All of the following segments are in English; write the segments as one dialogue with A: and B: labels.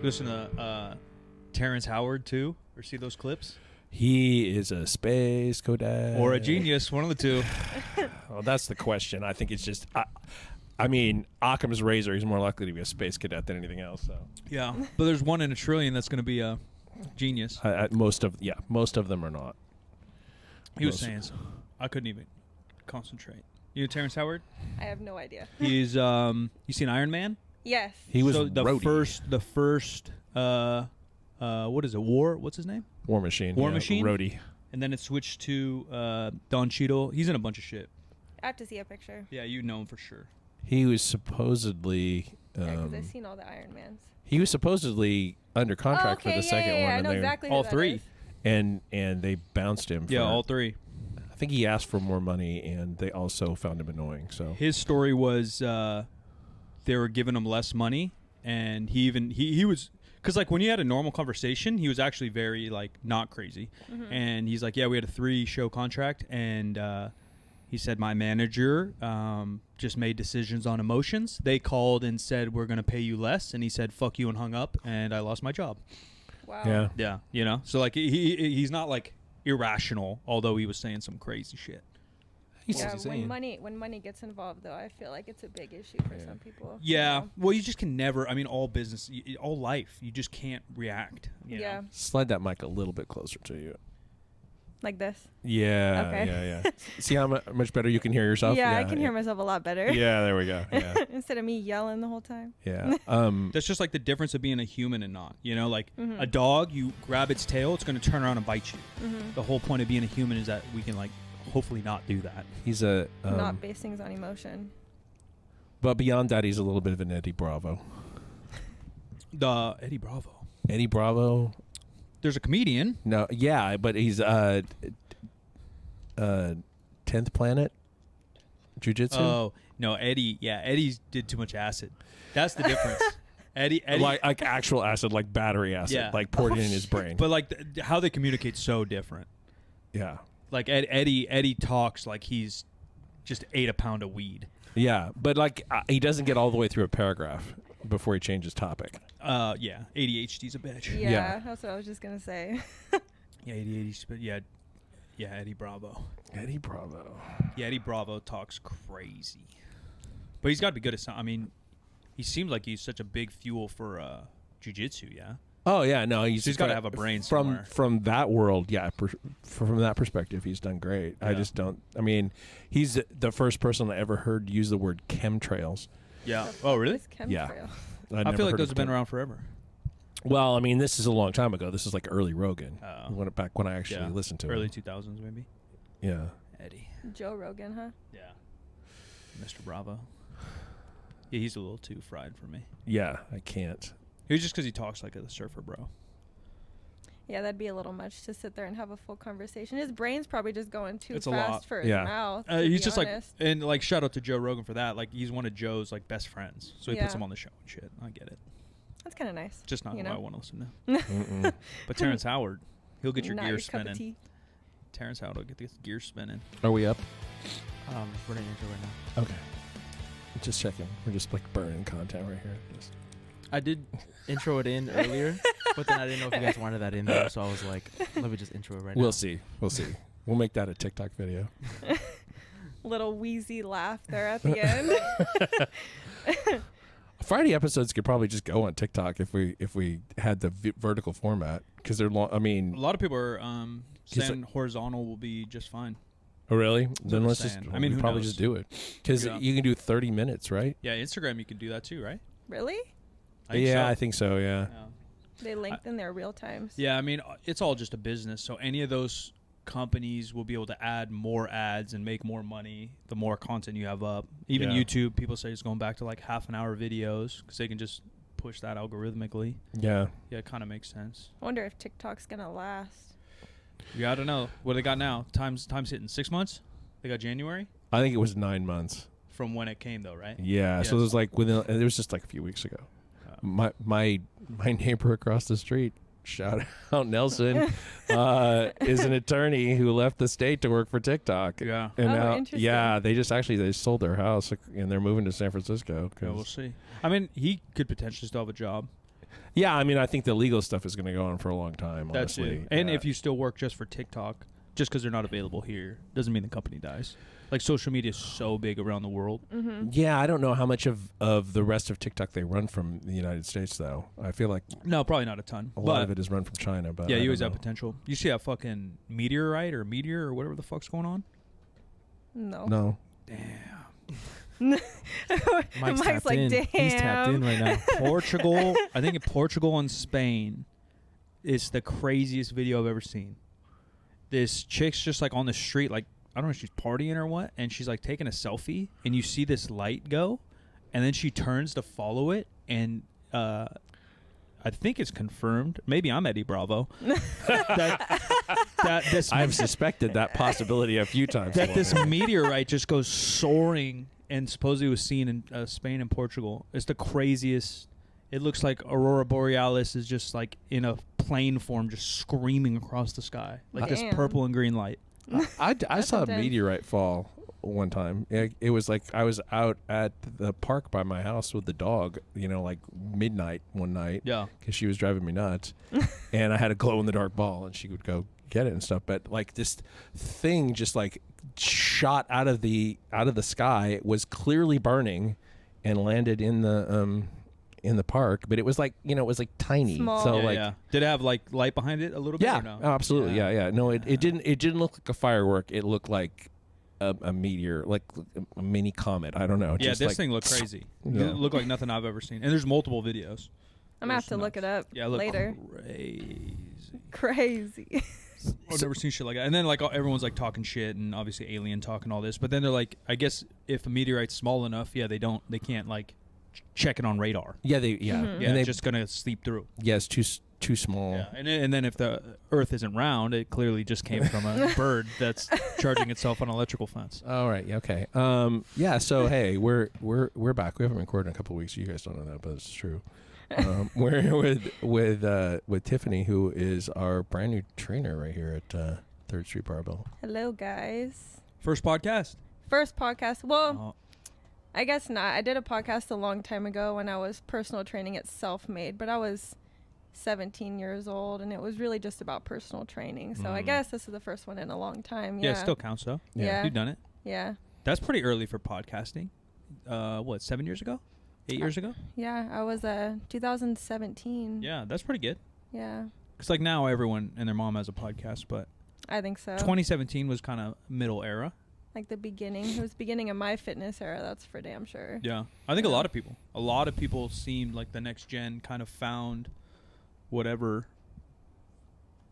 A: Listen to Terrence Howard too, or see those clips?
B: He is a space cadet.
A: Or a genius, one of the two.
B: Well, that's the question. I think it's just, I mean, Occam's razor, he's more likely to be a space cadet than anything else. So
A: Yeah, but there's one in a trillion that's going to be a genius.
B: most of them are not.
A: He was saying so. I couldn't even concentrate. You know Terrence Howard?
C: I have no idea.
A: He's you seen Iron Man?
C: Yes.
B: He was
A: so the
B: roadie.
A: first what is it? What's his name?
B: War Machine.
A: War Machine?
B: Roadie.
A: And then it switched to Don Cheadle. He's in a bunch of shit.
C: I have to see a picture.
A: Yeah, you know him for sure.
B: He was supposedly.
C: Because I've seen all the Iron Mans.
B: He was supposedly under contract for the second one.
C: I
B: and
C: know exactly who
A: all
C: that
A: three.
C: is.
B: And they bounced him.
A: Yeah,
B: for,
A: all three.
B: I think he asked for more money, and they also found him annoying. So
A: his story was they were giving him less money, and he was because like when you had a normal conversation, he was actually very like not crazy, and he's like, yeah, we had a 3-show contract, and he said my manager just made decisions on emotions. They called and said we're gonna pay you less, and he said fuck you and hung up, and I lost my job.
C: Wow.
A: Yeah, you know, so like he's not like irrational, although he was saying some crazy shit.
C: Yeah, when money gets involved, though, I feel like it's a big issue for some people.
A: Yeah,
C: you know?
A: well, you just can never. I mean, all business, all life, you just can't react. You know?
B: slide that mic a little bit closer to you.
C: Like this.
B: Yeah.
C: Okay.
B: Yeah. See how much better you can hear yourself?
C: Yeah, I can hear myself a lot better.
B: Yeah, there we go. Yeah.
C: Instead of me yelling the whole time.
B: Yeah.
A: That's just like the difference of being a human and not. You know, like a dog, you grab its tail, it's going to turn around and bite you. The whole point of being a human is that we can like hopefully not do that.
B: He's a
C: not base things on emotion.
B: But beyond that, he's a little bit of an Eddie Bravo.
A: Eddie Bravo.
B: Eddie Bravo.
A: There's a comedian.
B: No, yeah, but he's 10th Planet Jiu-Jitsu.
A: Oh no, Eddie. Yeah, Eddie did too much acid. That's the difference. Eddie,
B: like actual acid, like battery acid, like poured in his brain.
A: But like how they communicate so different.
B: Yeah.
A: Like Eddie talks like he's just ate a pound of weed.
B: Yeah, but like he doesn't get all the way through a paragraph before he changes topic.
A: Yeah, ADHD's a bitch.
C: Yeah, that's what I was just gonna say.
A: Yeah, ADHD, but yeah, Eddie Bravo.
B: Eddie Bravo.
A: Yeah, Eddie Bravo talks crazy, but he's got to be good at something. I mean, he seems like he's such a big fuel for jiu-jitsu. Yeah.
B: Oh yeah, no, he's
A: got to have a brain somewhere.
B: From that world. Yeah, from that perspective, he's done great. Yeah. I just don't. I mean, he's the first person I ever heard use the word chemtrails.
A: Yeah. Oh, really?
B: Yeah.
A: I feel like those have been around forever.
B: Well, I mean, this is a long time ago. This is like early Rogan. Back when I actually listened to
A: early
B: him.
A: 2000s, maybe.
B: Yeah.
A: Eddie.
C: Joe Rogan, huh?
A: Yeah. Mr. Bravo. Yeah, he's a little too fried for me.
B: Yeah, I can't.
A: It was just because he talks like a surfer bro.
C: Yeah, that'd be a little much to sit there and have a full conversation. His brain's probably just going too
A: It's
C: fast for his mouth.
A: He's just honest. Like, and like, shout out to Joe Rogan for that. Like, he's one of Joe's like best friends, so he puts him on the show and shit. I get it.
C: That's kind of nice.
A: Just not who I want to listen to. But Terrence Howard, he'll get your gears spinning. Terrence Howard will get the gears spinning.
B: Are we up?
D: We're in intro right now.
B: Okay. Just checking. We're just like burning content right here.
D: I did intro it in earlier, but then I didn't know if you guys wanted that in there, so I was like, let me just intro it right now.
B: We'll see. We'll make that a TikTok video.
C: Little wheezy laugh there at the end.
B: Friday episodes could probably just go on TikTok if we had the vertical format because they're long. I mean,
A: a lot of people are saying horizontal will be just fine.
B: Oh really? Then let's just.
A: I mean,
B: who probably
A: knows?
B: just do it because you can do 30 minutes, right?
A: Yeah, Instagram you can do that too, right?
C: Really?
B: I think so. Yeah.
C: They lengthen their real times.
A: Yeah, I mean, it's all just a business. So any of those companies will be able to add more ads and make more money the more content you have up. Even YouTube, people say it's going back to like half-an-hour videos because they can just push that algorithmically.
B: Yeah.
A: Yeah, it kind of makes sense.
C: I wonder if TikTok's gonna last.
A: Yeah, I don't know. What do they got now? Time's hitting 6 months? They got January?
B: I think it was 9 months.
A: From when it came though, right?
B: Yeah. So it was like it was just like a few weeks ago. My neighbor across the street, shout out Nelson, is an attorney who left the state to work for TikTok.
A: Yeah.
B: And now,
C: interesting.
B: they sold their house and they're moving to San Francisco.
A: Yeah, we'll see. I mean, he could potentially still have a job.
B: Yeah, I mean, I think the legal stuff is going to go on for a long time,
A: That's
B: honestly.
A: it. And if you still work just for TikTok, just because they're not available here, doesn't mean the company dies. Like, social media is so big around the world.
C: Mm-hmm.
B: Yeah, I don't know how much of the rest of TikTok they run from the United States, though. I feel like
A: No, probably not a ton.
B: a lot of it is run from China. But
A: yeah,
B: I
A: you
B: don't
A: always have
B: know.
A: potential. You see that fucking meteor or whatever the fuck's going on?
C: No.
B: No.
A: Damn.
D: Mike's tapped
C: like,
D: in.
C: damn.
D: He's tapped in right now.
A: Portugal, I think in Portugal and Spain, it's the craziest video I've ever seen. This chick's just like on the street, like, I don't know if she's partying or what, and she's like taking a selfie, and you see this light go, and then she turns to follow it, and I think it's confirmed. Maybe I'm Eddie Bravo. that this
B: I've suspected that possibility a few times.
A: that this meteorite just goes soaring, and supposedly was seen in Spain and Portugal. It's the craziest. It looks like Aurora Borealis is just like in a plane form, just screaming across the sky, like this
C: Damn.
A: purple and green light.
B: I saw a
C: intense.
B: meteorite fall one time. It was like I was out at the park by my house with the dog, like midnight one night.
A: Yeah.
B: Because she was driving me nuts. And I had a glow-in-the-dark ball, and she would go get it and stuff. But like this thing just like shot out of the sky. It was clearly burning and landed in the park, but it was like it was like tiny.
C: Small.
B: So
A: Yeah,
B: like
A: yeah. Did it have like light behind it a little bit?
B: yeah,
A: Or no?
B: oh, absolutely. Yeah. No, it didn't look like a firework. It looked like a meteor, like a mini comet. I don't know.
A: Yeah,
B: Just
A: this
B: like,
A: thing looked crazy.
B: Yeah.
A: It looked like nothing I've ever seen. And there's multiple videos.
C: I'm gonna have to look it up
A: Yeah, it looked
C: later.
A: crazy.
C: Crazy.
A: I've never seen shit like that. And then like everyone's like talking shit, and obviously alien talk and all this. But then they're like, I guess if a meteorite's small enough, yeah, they can't like check it on radar.
B: Yeah,
C: Mhm.
A: Yeah,
B: and
A: it's
B: they
A: just gonna sleep through.
B: yeah, it's too small.
A: Yeah, and then if the Earth isn't round, it clearly just came from a bird that's charging itself on an electrical fence.
B: All right. Yeah, okay. Yeah. So hey, we're back. We haven't recorded in a couple of weeks. You guys don't know that, but it's true. We're here with Tiffany, who is our brand new trainer right here at Third Street Barbell.
C: Hello, guys.
A: First podcast.
C: First podcast. Well,
A: Oh,
C: I guess not. I did a podcast a long time ago when I was personal training at Self-Made, but I was 17 years old, and it was really just about personal training. So I guess this is the first one in a long time.
A: yeah,
C: Yeah.
A: it still counts though.
C: Yeah.
A: You've done it.
C: Yeah.
A: That's pretty early for podcasting. 7 years ago? 8 years ago?
C: Yeah. I was 2017.
A: Yeah, that's pretty good.
C: Yeah.
A: Because like now everyone and their mom has a podcast, but
C: I think so.
A: 2017 was kind of middle era.
C: Like the beginning. It was beginning of my fitness era. That's for damn sure.
A: Yeah, I think
C: Yeah.
A: a lot of people seemed like the next gen kind of found whatever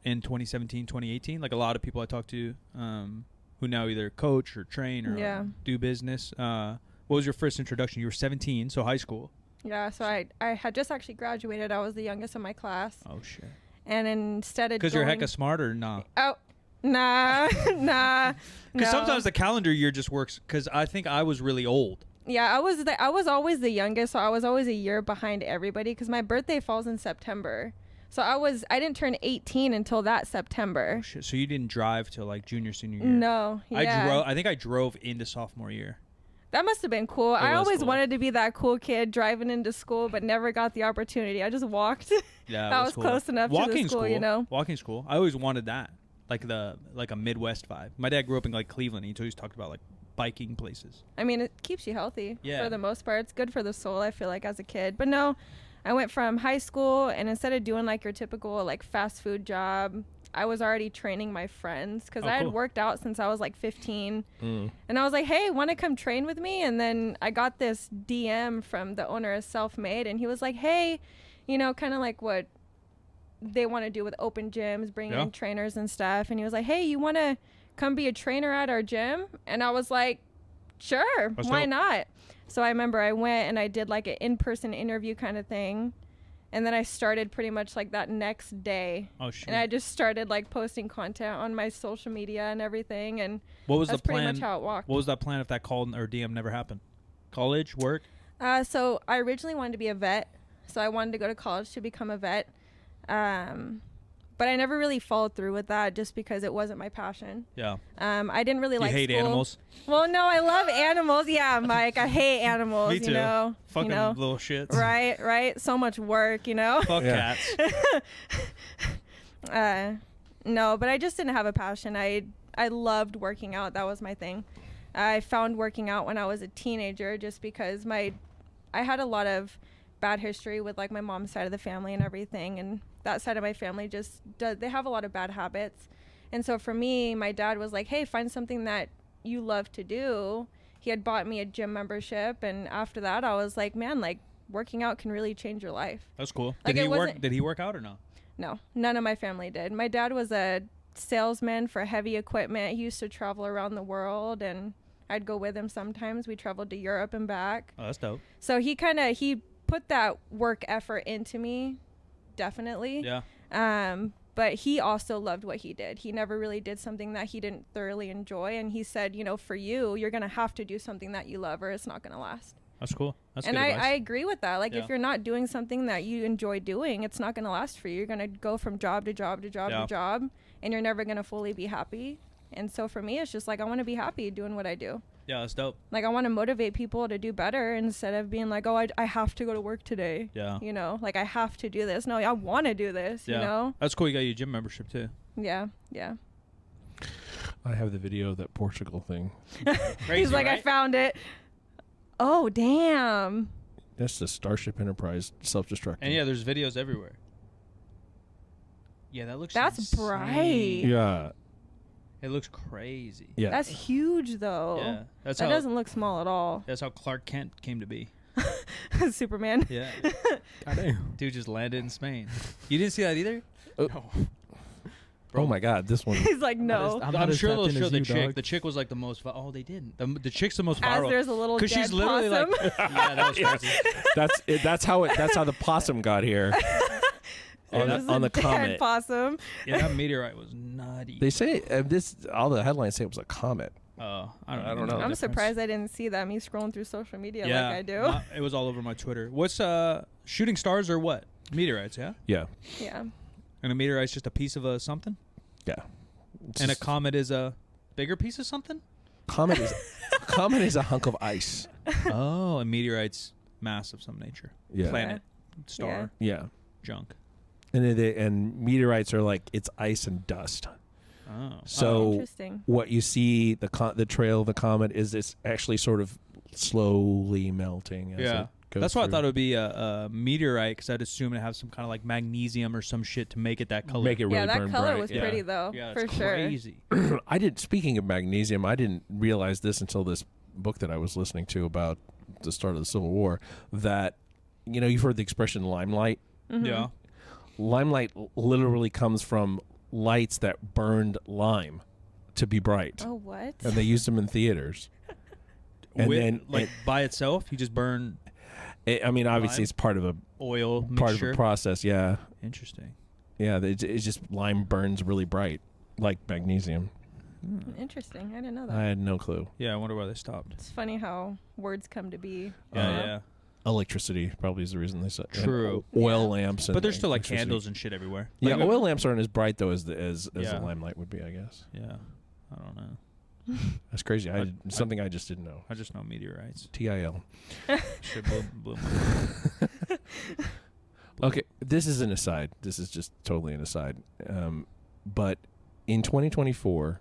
A: in 2017, 2018. Like a lot of people I talked to who now either coach or train or
C: Yeah.
A: do business. What was your first introduction? You were 17, so high school.
C: Yeah. So I had just actually graduated. I was the youngest in my class.
A: Oh shit!
C: And instead of
A: Because you're hecka smart or nah?
C: Oh, nah. Nah.
A: Because
C: no.
A: sometimes the calendar year just works. Because I think I was really old.
C: Yeah, I was always the youngest, so I was always a year behind everybody because my birthday falls in September. So I didn't turn 18 until that September.
A: Oh shit! So you didn't drive till like junior, senior year?
C: No, yeah.
A: I think I drove into sophomore year.
C: That must have been cool. I
A: was
C: always
A: cool.
C: wanted to be that cool kid driving into school, but never got the opportunity. I just walked.
A: Yeah,
C: I
A: it
C: was
A: cool.
C: close enough to the
A: Walking's
C: school,
A: cool.
C: you know.
A: Walking's cool. I always wanted that, like a Midwest vibe. My dad grew up in like Cleveland. He always talked about like biking places.
C: I mean, it keeps you healthy
A: Yeah.
C: for the most part. It's good for the soul, I feel like, as a kid. But no, I went from high school, and instead of doing like your typical like fast food job, I was already training my friends because
A: Oh,
C: I had
A: cool.
C: worked out since I was like 15.
B: Mm.
C: And I was like, hey, want to come train with me? And then I got this DM from the owner of Self-Made, and he was like, hey, kind of like what they want to do with open gyms, bringing
A: Yeah.
C: in trainers and stuff. And he was like, hey, you want to come be a trainer at our gym? And I was like, sure,
A: That's
C: why
A: dope.
C: not? So I remember I went and I did like an in-person interview kind of thing. And then I started pretty much like that next day.
A: Oh shit!
C: And I just started like posting content on my social media and everything. And
A: what was
C: that's
A: the
C: pretty
A: plan?
C: much how it walked.
A: What was that plan if that call or DM never happened? College, work?
C: So I originally wanted to be a vet. So I wanted to go to college to become a vet. But but I never really followed through with that just because it wasn't my passion.
A: Yeah.
C: I didn't really like
A: hate
C: school.
A: animals?
C: Well, no, I love animals. Yeah, Mike, I hate animals.
A: Me too.
C: You know,
A: Fucking little shits.
C: Right. So much work, you know.
A: Fuck cats.
C: No, but I just didn't have a passion. I loved working out. That was my thing. I found working out when I was a teenager just because I had a lot of bad history with like my mom's side of the family and everything, and that side of my family they have a lot of bad habits. And so for me, my dad was like, hey, find something that you love to do. He had bought me a gym membership, and after that I was like, man, like working out can really change your life.
A: That's cool.
C: Like,
A: Did he work out or no?
C: No, none of my family did. My dad was a salesman for heavy equipment. He used to travel around the world, and I'd go with him sometimes. We traveled to Europe and back.
A: Oh, that's dope.
C: So he put that work effort into me, definitely.
A: Yeah.
C: But he also loved what he did. He never really did something that he didn't thoroughly enjoy. And he said, you know, for you're going to have to do something that you love or it's not going to last.
A: That's cool. That's
C: and
A: good advice.
C: I agree with that. Like,
A: Yeah.
C: if you're not doing something that you enjoy doing, it's not going to last for you. You're going to go from job to job to job
A: Yeah.
C: to job, and you're never going to fully be happy. And so for me, it's just like, I want to be happy doing what I do.
A: Yeah, that's dope.
C: Like, I want to motivate people to do better instead of being like, oh, I have to go to work today.
A: Yeah.
C: You know, like, I have to do this. No, I want to do this,
A: Yeah.
C: you know?
A: That's cool. You got your gym membership too.
C: Yeah.
B: I have the video of that Portugal thing.
A: Crazy,
C: He's like,
A: right?
C: I found it. Oh, damn.
B: That's the Starship Enterprise self-destructing.
A: And yeah, there's videos everywhere. Yeah, that looks
C: That's
A: insane.
C: bright.
B: Yeah.
A: It looks crazy.
B: Yeah.
C: That's huge, though.
A: Yeah. That's
C: That
A: how
C: doesn't look small at all.
A: that's how Clark Kent came to be.
C: Superman.
A: Yeah.
D: Goddamn.
A: Dude just landed in Spain. You didn't see that either?
B: Oh my God, this one.
C: He's like, no.
A: I'm sure they'll show the chick. The chick was like the most. Oh, they didn't. The chick's the most
C: As
A: viral.
C: there's a little dead
A: she's literally
C: possum.
A: like, yeah, that was crazy.
B: That's how the possum got here.
C: There's
B: on
C: a
B: the
C: dead
B: comet.
C: possum.
A: Yeah, that meteorite was nutty.
B: They say all the headlines say it was a comet.
A: I
B: don't know.
A: the
C: I'm
A: difference.
C: surprised I didn't see that. Me scrolling through social media like I do.
A: It was all over my Twitter. What's shooting stars or what? Meteorites, yeah.
B: Yeah.
C: Yeah.
A: And a meteorite's just a piece of a something.
B: Yeah.
A: And a comet is a bigger piece of something.
B: comet is a hunk of ice.
A: Oh, a meteorite's mass of some nature.
B: Yeah.
A: Planet, star,
B: Yeah.
A: junk.
B: And meteorites are like it's ice and dust.
A: Oh.
B: So
C: Interesting.
B: what you see the trail of the comet is it's actually sort of slowly melting. As
A: Yeah.
B: it goes
A: That's why I
B: through.
A: thought it would be a meteorite, because I'd assume it have some kind of like magnesium or some shit to make it that color.
B: Make it really
C: Yeah, that
B: burn
C: color
B: bright.
C: was
B: Yeah.
C: pretty though,
A: yeah,
C: for
A: it's
C: sure.
A: crazy.
B: Speaking of magnesium, I didn't realize this until this book that I was listening to about the start of the Civil War, that, you've heard the expression limelight.
C: Mhm.
A: Yeah.
B: Limelight literally comes from lights that burned lime to be bright.
C: Oh, what?
B: And they used them in theaters. And then
A: by itself, you just burn
B: obviously
A: lime?
B: it's part of
A: oil
B: a
A: mixture.
B: process, yeah.
A: Interesting.
B: Yeah, it's just lime burns really bright, like magnesium.
C: Interesting. I didn't know that.
B: I had no clue.
A: Yeah, I wonder why they stopped.
C: It's funny how words come to be.
A: Yeah.
B: Electricity probably is the reason they said.
A: True.
B: And oil
C: Yeah.
B: lamps.
A: But there's still like
B: electricity.
A: candles and shit everywhere.
B: Yeah,
A: Like,
B: oil lamps aren't as bright though as the
A: Yeah.
B: limelight would be, I guess.
A: Yeah. I don't know.
B: That's crazy. Something I just didn't know.
A: I just know meteorites.
B: TIL.
A: Shit blew my
B: Okay, this is an aside. This is just totally an aside. But in 2024,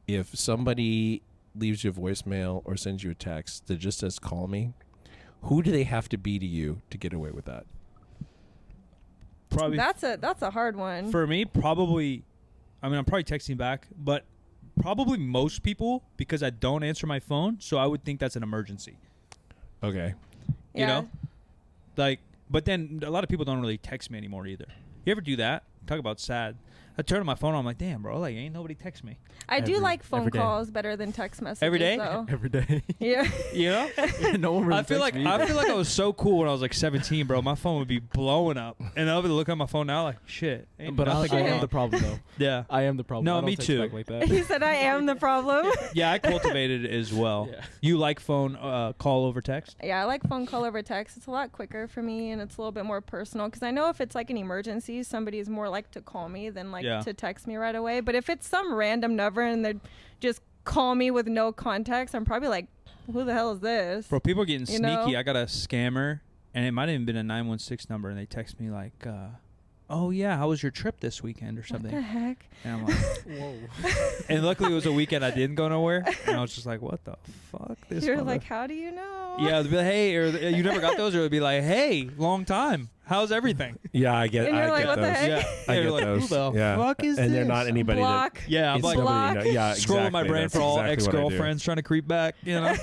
B: if somebody leaves you a voicemail or sends you a text that just says "call me," who do they have to be to you to get away with that?
A: Probably
C: That's a hard one.
A: for me, probably. I mean, I'm probably texting back, but probably most people, because I don't answer my phone, so I would think that's an emergency.
B: Okay.
C: yeah.
A: You know, like. But then a lot of people don't really text me anymore either. You ever do that? Talk about sad. I turn on my phone. I'm like, damn, bro. Like, ain't nobody text me
C: I do like phone
D: every day.
C: calls better than text messages.
A: Every day?
C: Though.
D: Every day.
C: Yeah.
A: You know?
D: No one really
A: I feel like I was so cool when I was like 17, bro. My phone would be blowing up, and I would look at my phone now like, shit. Ain't
D: But I
A: nothing
D: think I
A: going
D: am
A: on.
D: the problem, though.
A: Yeah.
D: I am the problem.
A: No,
D: I don't
A: me
D: text
A: too.
D: back like that.
C: He said, "I am the problem."
A: Yeah, I cultivated it as well.
D: Yeah.
A: You like phone call over text?
C: Yeah, I like phone call over text. It's a lot quicker for me, and it's a little bit more personal. Because I know if it's like an emergency, somebody is more like to call me than like
A: Yeah.
C: to text me right away. But if it's some random number and they just call me with no context, I'm probably like, who the hell is this?
A: Bro, people are getting
C: You
A: sneaky.
C: know?
A: I got a scammer, and it might have even been a 916 number, and they text me like, oh, yeah, how was your trip this weekend or
C: What the
A: something?
C: heck?
A: And I'm like,
D: Whoa.
A: and luckily it was a weekend I didn't go nowhere, and I was just like, what the fuck? This
C: You're
A: mother-
C: like, how do you know?
A: Yeah, they'd be like, hey, or you never got those, or it'd be like, hey, long time. How's everything?
B: Yeah, I get.
C: And you're
B: I
C: like,
B: get
C: what the
B: those.
C: heck?
A: Yeah,
B: I
A: You're
B: get
A: like,
B: those.
A: who the
B: Yeah.
A: fuck is
B: And
A: this?
B: they're not anybody that.
C: Block.
A: Yeah, I'm
B: It's
A: like
B: nobody
C: block.
B: you know. Yeah,
A: scrolling my
B: exactly.
A: brain
B: That's
A: for all
B: exactly what I do.
A: ex-girlfriends trying to creep back, you know?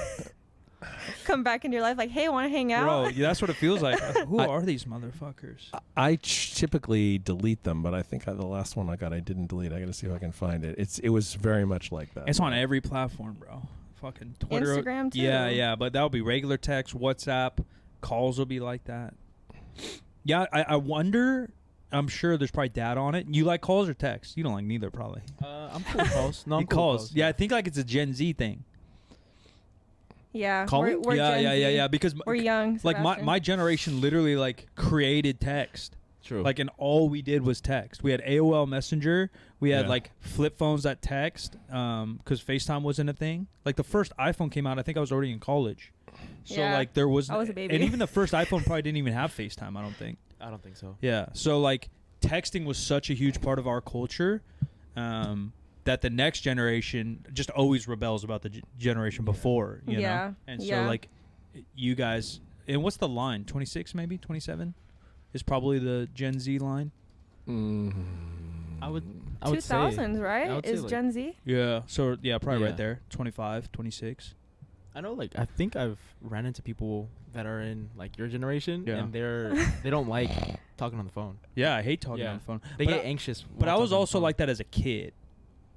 C: Come back into your life like, hey, want to hang out?
A: Bro, yeah, that's what it feels like. Who are these motherfuckers?
B: I typically delete them, but I think the last one I got, I didn't delete. I got to see if I can find it. It was very much like that.
A: It's on every platform, bro. Fucking Twitter.
C: Instagram, too.
A: Yeah, but that'll be regular text, WhatsApp, calls will be like that. Yeah, I wonder. I'm sure there's probably data on it. You like calls or text? You don't like neither, probably.
D: I'm cool with calls. No, I'm
A: You
D: cool with
A: calls. Yeah, I think like it's a Gen Z thing.
C: Yeah.
B: Calling?
C: We're Gen Z.
A: Yeah. Because
C: We're young.
A: like
C: Sebastian.
A: my generation literally like created text.
D: True.
A: Like, and all we did was text. We had AOL Messenger. We had
B: Yeah.
A: like flip phones that text because FaceTime wasn't a thing. Like the first iPhone came out, I think I was already in college. So
C: Yeah,
A: like there was,
C: I was a baby.
A: and even the first iPhone probably didn't even have FaceTime. I don't think.
D: I don't think so.
A: Yeah. So like texting was such a huge part of our culture that the next generation just always rebels about the generation before. You
C: Yeah.
A: know? And
C: Yeah.
A: so like you guys, and what's the line? 26 maybe 27 is probably the Gen Z line.
D: I would say
C: 2000s,
D: I
C: right?
D: would say,
C: Is
D: like-
C: Gen Z?
A: Yeah. So yeah, probably
D: Yeah.
A: right there. 25, 26.
D: I know, like, I think I've ran into people that are in like your generation,
A: Yeah.
D: and they don't like talking on the phone.
A: Yeah, I hate talking
D: Yeah.
A: on the phone.
D: They
A: But
D: get
A: I-
D: anxious.
A: But I
D: while
A: was
D: talking on the
A: also
D: phone.
A: like that as a kid.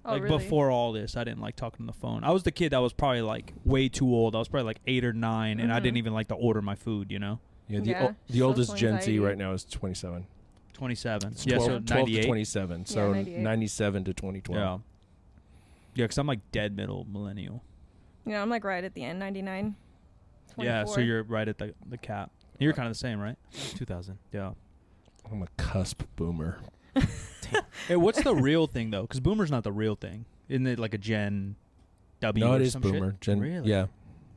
C: Oh,
A: Like
C: really?
A: before all this, I didn't like talking on the phone. I was the kid that was probably like way too old. I was probably like 8 or 9, and I
C: Mhm.
A: didn't even like to order my food. You know,
B: Yeah,
C: Yeah,
B: the oldest
C: social
B: Gen Z
C: anxiety.
B: right now is 27.
A: 27.
B: It's
A: Yeah,
B: 12,
A: so
B: 12 to
A: 98.
B: 27. So
C: 98.
B: 97 to 2012.
A: Yeah. Yeah, because I'm like dead middle millennial.
C: Yeah, I'm like right at the end, 99.
A: Yeah, so
C: 24.
A: you're right at the cap. You're kind of the same, right?
D: 2000.
A: Yeah.
B: I'm a cusp boomer.
A: Hey, what's the real thing though? Because boomer's not the real thing. Isn't it like a Gen W?
B: No,
A: or
B: it is
A: some
B: boomer.
A: Shit?
B: Gen,
A: Really?
B: Yeah.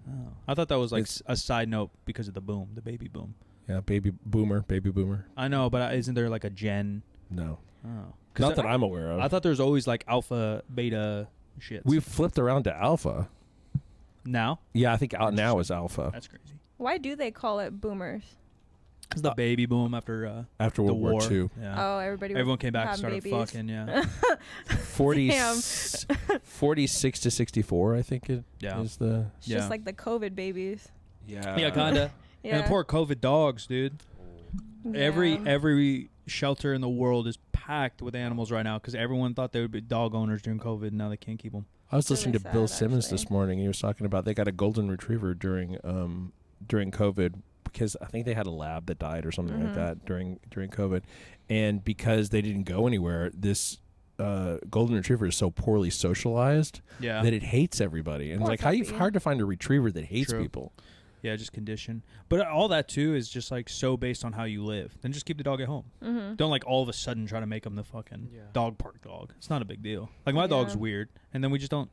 A: Oh. I thought that was like
B: It's-
A: a side note because of the boom, the baby boom.
B: Yeah, baby boomer.
A: I know, but isn't there like a Gen?
B: No.
A: Oh.
B: Not that I'm aware of.
A: I thought there was always like alpha, beta shit.
B: We've flipped around to alpha.
A: now.
B: Yeah, I think out now is alpha.
A: That's crazy.
C: Why do they call it boomers?
A: Because the baby boom after
B: After
A: the
B: World War II.
A: Yeah.
C: Oh, everybody. was
A: Everyone came back and
C: having
A: started
C: babies.
A: fucking. Yeah.
B: 40,
C: Damn.
B: 46 to 64, I think it
A: Yeah.
B: is the.
C: It's
A: Yeah.
C: just like the COVID babies.
B: Yeah.
A: Yeah, kinda.
C: Yeah.
A: And the poor COVID dogs, dude. Every
C: Yeah.
A: every shelter in the world is packed with animals right now because everyone thought they would be dog owners during COVID, and now they can't keep them.
B: I was
C: Really
B: listening to Bill
C: sad,
B: Simmons this
C: actually.
B: morning. He was talking about they got a golden retriever during COVID because I think they had a lab that died or something like
C: Mhm.
B: that during COVID, and because they didn't go anywhere, this golden retriever is so poorly socialized
A: Yeah.
B: that it hates everybody. And
C: Poor
B: like, how you
C: puppy.
B: hard to find a retriever that hates
A: True.
B: people.
A: Yeah, just condition. But all that too is just like so based on how you live. Then just keep the dog at home.
C: Mm-hmm.
A: Don't like all of a sudden try to make him the fucking
D: Yeah.
A: dog park dog. It's not a big deal. Like my dog's
C: Yeah.
A: weird, and then we just don't,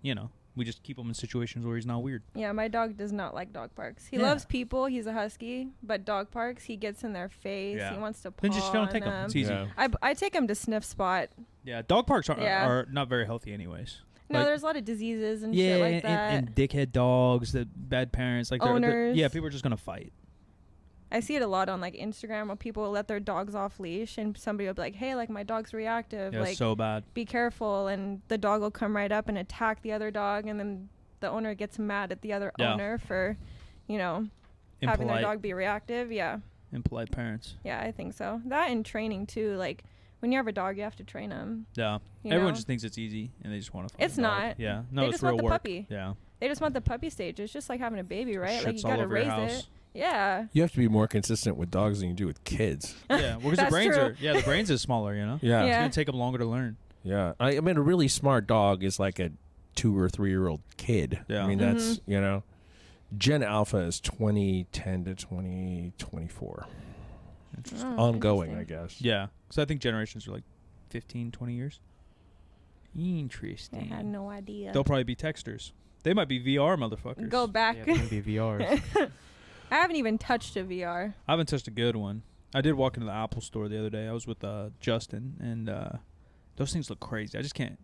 A: we just keep him in situations where he's not weird.
C: Yeah, my dog does not like dog parks. He
A: Yeah.
C: loves people. He's a husky, but dog parks, he gets in their face.
A: Yeah.
C: He wants to paw
A: Then just don't
C: on
A: take him.
C: them.
A: It's easy.
B: Yeah.
C: I take him to sniff spot.
A: Yeah, dog parks
C: Yeah.
A: are not very healthy anyways.
C: No,
A: Like-
C: there's a lot of diseases and
A: Yeah,
C: shit like that.
A: and dickhead dogs, the bad parents, like they're-
C: Owners.
A: yeah, people are just gonna fight.
C: I see it a lot on like Instagram where people let their dogs off leash and somebody will be like, "Hey, like my dog's reactive.
A: Yeah,
C: like
A: so bad.
C: be careful." And the dog will come right up and attack the other dog, and then the owner gets mad at the other
A: Yeah.
C: owner for, having their
A: Impolite,
C: dog be reactive. Yeah.
A: impolite parents.
C: Yeah, I think so. That and training too. Like when you have a dog, you have to train them.
A: Yeah. Everyone just thinks it's easy, and they just want to.
C: It's not.
A: Yeah. No,
C: they
A: it's
C: just
A: real
C: want the
A: work.
C: puppy.
A: Yeah.
C: They just want the puppy stage. It's just like having a baby, right? Like you
A: Shit's all
C: gotta
A: over your
C: raise
A: house.
C: it. Yeah.
B: You have to be more consistent with dogs than you do with kids.
A: Yeah. Well, because the
C: That's
A: brains
C: true.
A: are. Yeah, the brains is smaller. You know.
B: Yeah.
A: It's
C: Yeah.
A: gonna take them longer to learn.
B: Yeah. I mean, a really smart dog is like a 2 or 3 year old kid.
A: Yeah.
B: I mean, that's, you know, Gen Alpha is 2010 to 2024.
C: Oh,
B: Ongoing, I
C: interesting.
B: guess.
A: Yeah. So I think generations are like 15, 20 years. Interesting.
C: I had no idea.
A: They'll probably be texters. They might be VR motherfuckers.
C: Go back.
D: Yeah, they're gonna be VRs.
C: I haven't even touched a VR.
A: I haven't touched a good one. I did walk into the Apple store the other day. I was with Justin, and those things look crazy. I just can't.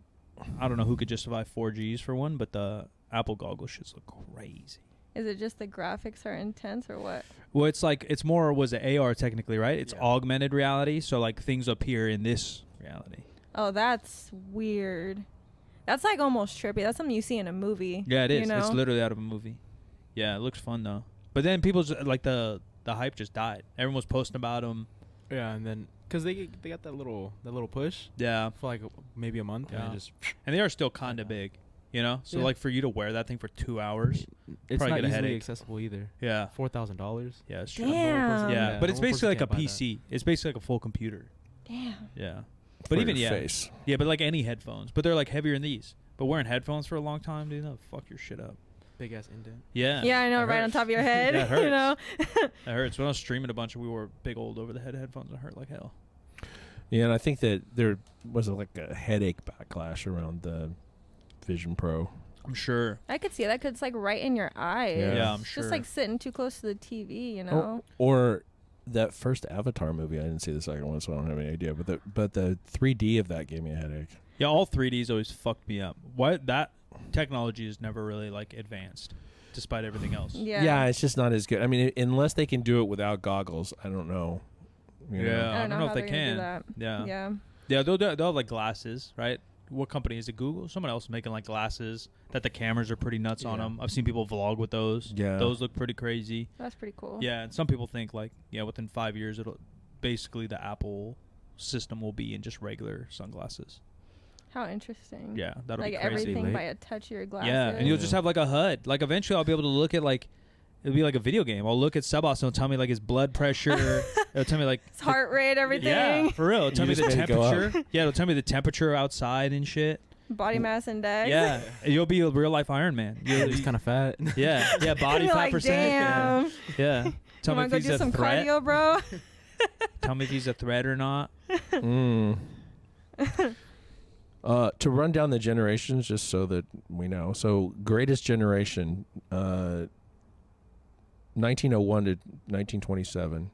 A: I don't know who could justify 4Gs for one, but the Apple goggles just look crazy.
C: Is it just the graphics are intense or what?
A: Well, it's like it's more was it AR technically, right? It's
D: Yeah.
A: augmented reality, so like things appear in this reality.
C: Oh, that's weird. That's like almost trippy. That's something you see in a movie.
A: Yeah, it is.
C: You know?
A: It's literally out of a movie. Yeah, it looks fun though. But then people's like the hype just died. Everyone was posting about them.
D: Yeah, and then because they got that little push
A: Yeah,
D: for like maybe a month, and
A: Yeah.
D: then just
A: and they are still kind of big, you know. So
D: Yeah.
A: like for you to wear that thing for 2 hours,
D: it's
A: Probably
D: not
A: get a
D: easily
A: headache.
D: accessible either.
A: yeah,
D: $4,000.
A: yeah, it's true.
C: Damn.
A: Yeah, but it's
D: normal person
A: basically like a
D: can't buy that.
A: PC. It's basically like a full computer.
C: Damn.
A: Yeah,
B: For
A: but even
B: your
A: yeah,
B: face.
A: yeah, but like any headphones, but they're like heavier than these. But wearing headphones for a long time, dude, that'll fuck your shit up.
D: Big ass indent.
A: Yeah,
C: Yeah, I know,
A: it
C: right on
A: hurts.
C: top of your head.
A: Yeah, it
C: You know.
A: It hurts. When I was streaming a bunch, we wore big old over the head headphones. It hurt like hell.
B: Yeah, and I think that there was like a headache backlash around the Vision Pro.
A: I'm sure.
C: I could see that because it's like right in your eyes.
B: Yeah.
A: Yeah, I'm
C: It's
A: sure.
C: just like sitting too close to the TV, you
B: Oh,
C: know.
B: or that first Avatar movie. I didn't see the second one, so I don't have any idea. But the 3D of that gave me a headache.
A: Yeah, all 3Ds always fucked me up. Why that technology is never really like advanced, despite everything else.
C: Yeah.
B: It's just not as good. I mean, unless they can do it without goggles, I don't know. You know?
A: Yeah. I don't know if
C: how
A: they
C: they're gonna
A: can.
C: do that.
A: Yeah.
C: Yeah.
A: Yeah, they'll have like glasses, right? What company is it? Google? Someone else making like glasses that the cameras are pretty nuts on
D: Yeah.
A: them. I've seen people vlog with those.
B: Yeah.
A: Those look pretty crazy.
C: That's pretty cool.
A: Yeah, and some people think like, yeah, within 5 years, it'll basically the Apple system will be in just regular sunglasses.
C: How interesting.
A: Yeah, that'll
C: Like
A: be crazy.
C: everything
B: Right?
C: by a touch of your glasses.
A: Yeah, and you'll just have like a HUD. Like eventually, I'll be able to look at like it'll be like a video game. I'll look at Sebastian and it'll tell me like his blood pressure. It'll tell me like
C: His heart rate, everything.
A: Yeah, for real. It'll tell me
B: just
A: the
B: made it go up.
A: temperature. Yeah, it'll tell me the temperature outside and shit.
C: Body mass index.
A: Yeah, you'll be a real life Iron Man.
D: He's kind of fat.
A: Yeah, body
C: You're
A: fat
C: like,
A: percent.
C: damn.
A: Yeah. Tell
C: You
A: me
C: want
A: if
C: to go
A: he's
C: do
A: a
C: some
A: threat.
C: cardio, bro?
A: Tell me if he's a threat or not.
B: Mm. To run down the generations, just so that we know. So, greatest generation, 1901 to 1927.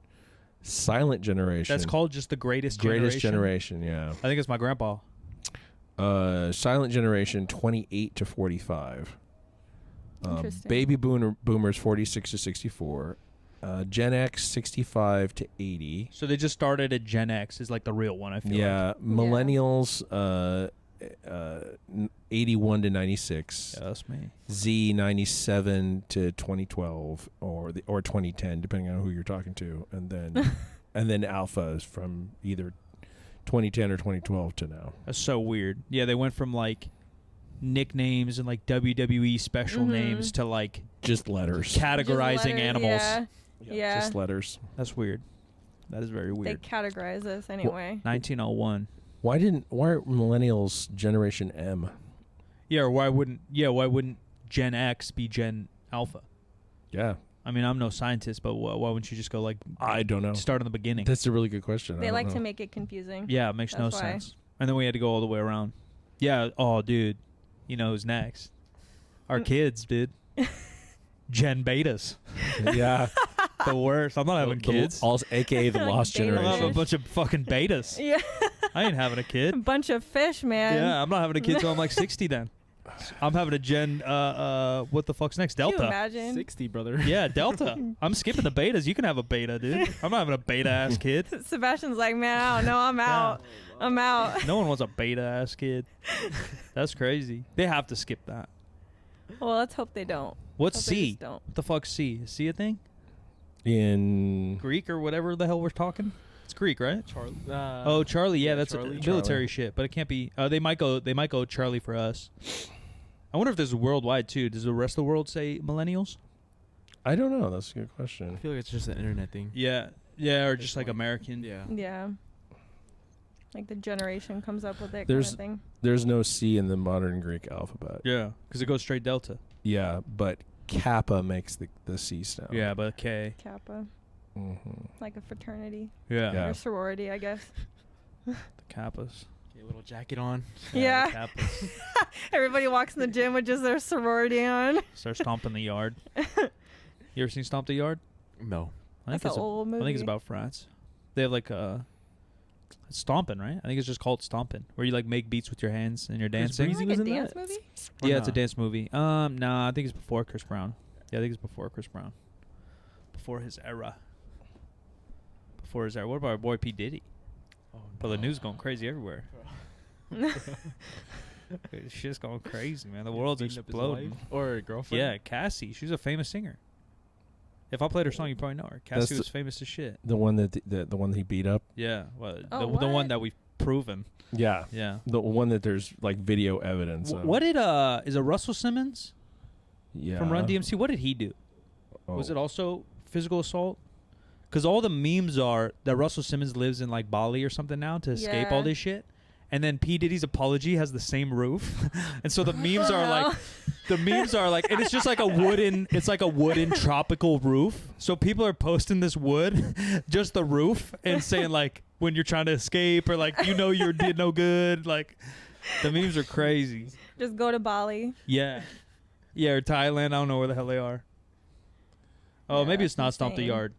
B: Silent generation.
A: That's called just the greatest
B: greatest generation. Yeah.
A: I think it's my grandpa.
B: Silent generation, 28 to 45.
C: Interesting.
B: Baby boomers, 46 to 64. Gen X, 65 to 80.
A: So they just started at Gen X is like the real one. I feel.
B: Yeah,
A: Like.
B: millennials, 81 to 96.
A: Yeah, that's me.
B: Z, 97 to 2012 or 2010, depending on who you're talking to, and then and then alpha is from either 2010 or 2012 to now.
A: That's so weird. Yeah, they went from like nicknames and like WWE special names to like
B: Just letters.
C: Just
A: categorizing
C: letters,
A: animals.
C: Yeah. Yeah.
B: Just letters.
A: That's weird. That is very
C: They
A: weird.
C: categorize us anyway.
A: 1901.
B: Why are millennials Generation M?
A: Yeah, or why wouldn't Gen X be Gen Alpha?
B: Yeah,
A: I mean, I'm no scientist, but why wouldn't you just go like
B: I don't know.
A: start in the beginning?
B: That's a really good question.
C: They
B: I
C: like
B: don't
C: to
B: know.
C: make it confusing.
A: Yeah, it makes no
C: That's why.
A: sense. And then we had to go all the way around. Yeah. Oh, dude. You know who's next? Our kids, dude. Gen Betas.
B: Yeah,
A: The worst. I'm not having kids.
B: AKA the
C: Like
B: lost
C: beta
A: I'm having a
B: generation.
A: bunch of fucking betas.
C: Yeah.
A: I ain't having a
C: A
A: kid.
C: bunch of fish, man.
A: Yeah, I'm not having a kid till I'm like 60 then. I'm having a Gen, what the fuck's next?
C: Can you
A: Delta.
C: imagine?
D: 60, brother.
A: Yeah, Delta. I'm skipping the betas. You can have a beta, dude. I'm not having a beta ass kid.
C: Sebastian's like, man, I don't know. I'm out. I'm out.
A: No one wants a beta ass kid. That's crazy. They have to skip that.
C: Well, let's hope they don't.
A: What's
C: Hope they
A: C?
C: just don't.
A: What the fuck's C? Is C a thing?
B: In
A: Greek or whatever the hell we're talking? It's Greek, right?
D: Charlie.
A: Oh, Charlie. Yeah, that's
D: Charlie.
A: military shit, but it can't be. They might go Charlie for us. I wonder if this is worldwide too. Does the rest of the world say millennials?
B: I don't know. That's a good
D: I
B: question.
D: feel like it's just an internet thing.
A: Yeah, or just like American.
D: Yeah.
C: Yeah. Like the generation comes up with it
B: There's-
C: kind of thing.
B: There's no C in the modern Greek alphabet.
A: Yeah, because it goes straight Delta.
B: Yeah, but Kappa makes the C sound.
A: Yeah, but K.
C: Kappa.
B: Mm-hmm.
C: Like a fraternity.
A: Yeah,
B: Yeah.
C: Or sorority, I guess.
A: the Kappas.
D: Get a little jacket on.
C: Yeah.
A: The Kappas.
C: Everybody walks in the gym with just their sorority on.
A: Start stomping the yard. You ever seen Stomp the Yard?
D: No.
C: That's an old movie.
A: I think it's about frats. They have like stomping, right? I think it's just called stomping, where you like make beats with your hands and you're dancing.
D: Breezy
C: like
D: was
C: a
D: in
C: dance
D: that?
C: movie?
D: Or
A: Yeah, it's a
D: not?
A: dance movie. Nah, I think it's before Chris Brown. Yeah, I think it's before Chris Brown. Before his era. What about our boy P. Diddy?
D: Oh,
A: But the news going crazy everywhere. Shit's going crazy, man. The world's
D: Beating up his
A: exploding.
D: wife or girlfriend.
A: Yeah, Cassie. She's a famous singer. If I played her song, you probably know her. Cassie
B: That's
A: was famous as shit.
B: The one that the one that he beat up.
A: Yeah, well,
C: Oh,
A: the one
C: what?
A: that we've proven.
B: Yeah.
A: Yeah.
B: The one that there's like video evidence of.
A: What did is it Russell Simmons
B: Yeah.
A: from Run DMC? What did he do? Was
B: Oh.
A: it also physical assault? Because all the memes are that Russell Simmons lives in like Bali or something now to escape all
C: Yeah.
A: this shit. And then P. Diddy's apology has the same roof. And so the memes are like, and it's just like it's like a wooden tropical roof. So people are posting this wood, just the roof, and saying like, when you're trying to escape or like, you did no good. Like, the memes are crazy.
C: Just go to Bali.
A: Yeah. Yeah, or Thailand. I don't know where the hell they are. Oh,
C: Yeah,
A: maybe it's
C: that's
A: not Stomp the
C: insane.
A: Yard.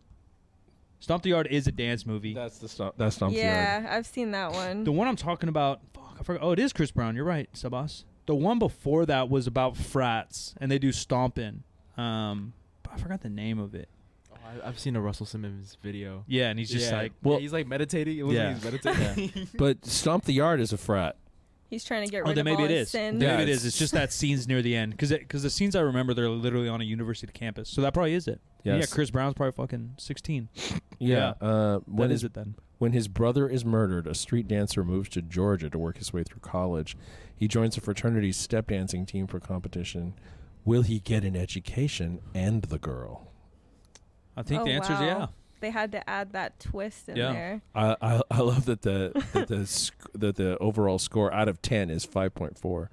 A: Stomp the Yard is a dance movie.
B: That's Stomp the Yard.
C: Yeah, I've seen that one.
A: The one I'm talking about, I forgot. Oh, it is Chris Brown. You're right, Sebas. The one before that was about frats, and they do stomping. But I forgot the name of it.
D: Oh, I've seen a Russell Simmons video.
A: Yeah, and he's just like,
D: well, he's like meditating. It looks
A: Yeah.
D: like he's meditating.
B: But Stomp the Yard is a frat.
C: He's trying to get
A: oh,
C: rid
A: then
C: of
A: maybe
C: all
A: it
C: his
A: is.
C: sins.
B: Yeah,
A: Maybe it
B: it's-
A: is. It's just that scene's near the end, because the scenes I remember, they're literally on a university campus. So that probably is it.
B: Yes.
A: Yeah, Chris Brown's probably fucking 16.
B: Yeah.
A: That
B: When
A: is
B: his
A: it then.
B: When his brother is murdered, a street dancer moves to Georgia to work his way through college. He joins a fraternity's step dancing team for competition. Will he get an education and the girl?
A: I think
C: Oh,
A: the answer is
C: wow.
A: yeah.
C: They had to add that twist in
A: Yeah.
C: there.
B: I love that the overall score out of 10 is 5.4.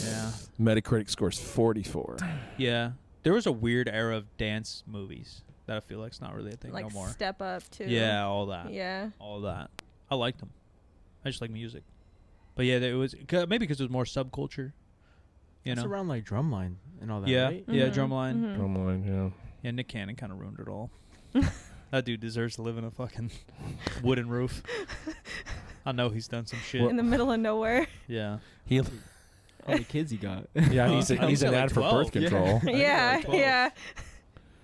A: Yeah.
B: Metacritic scores 44.
A: Yeah. There was a weird era of dance movies that I feel like it's not really a thing
C: Like
A: no more.
C: Step Up too.
A: Yeah, all that.
C: Yeah.
A: All that. I liked them. I just like music. But yeah, it was maybe because it was more subculture. You
D: It's
A: know?
D: around like Drumline and all that,
A: Yeah.
D: right?
A: Yeah,
C: Mhm,
A: Drumline.
C: mhm.
B: Drumline, yeah.
A: Yeah, Nick Cannon kind of ruined it all. That dude deserves to live in a fucking wooden roof. I know he's done some shit.
C: In the middle of nowhere.
A: Yeah.
B: He,
D: How many kids he got?
B: yeah, he's
A: He's
B: an
A: got like
B: ad for
A: 12.
B: birth control.
C: Yeah,
A: like 12.
C: yeah.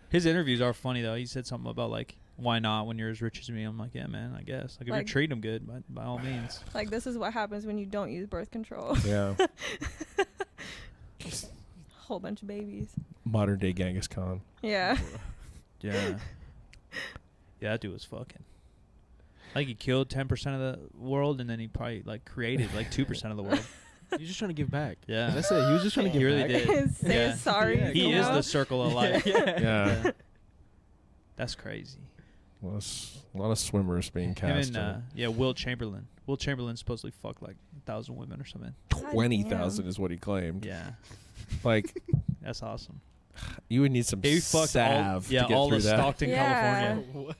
A: His interviews are funny though. He said something about like, why not when you're as rich as me? I'm like, yeah, man, I guess. Like if you're
C: Like-
A: treating him good, by all means.
C: Like this is what happens when you don't use birth control.
B: Yeah.
C: Whole bunch of babies.
B: Modern day Genghis Khan.
C: Yeah.
A: Yeah. Yeah, that dude was fucking. I think he killed 10% of the world, and then he probably like created like 2% of the world.
D: He's just trying to give back.
A: Yeah.
D: That's it. He was just trying to
A: He
D: give
A: really
D: back.
A: did.
C: Say
A: Yeah.
C: sorry.
D: Yeah,
A: He
C: you
A: is
C: know?
A: the circle of life.
D: Yeah.
B: Yeah.
A: That's crazy.
B: A lot of swimmers being cast.
A: Him and Will Chamberlain. Will Chamberlain supposedly fucked like 1,000 women or something.
B: 20,000 is what he claimed.
A: Yeah,
B: Like,
A: that's awesome.
B: you would need some
A: He fucked
B: salve to get
A: all
B: through
A: of
B: that.
A: Stockton,
C: Yeah.
A: California.
D: What?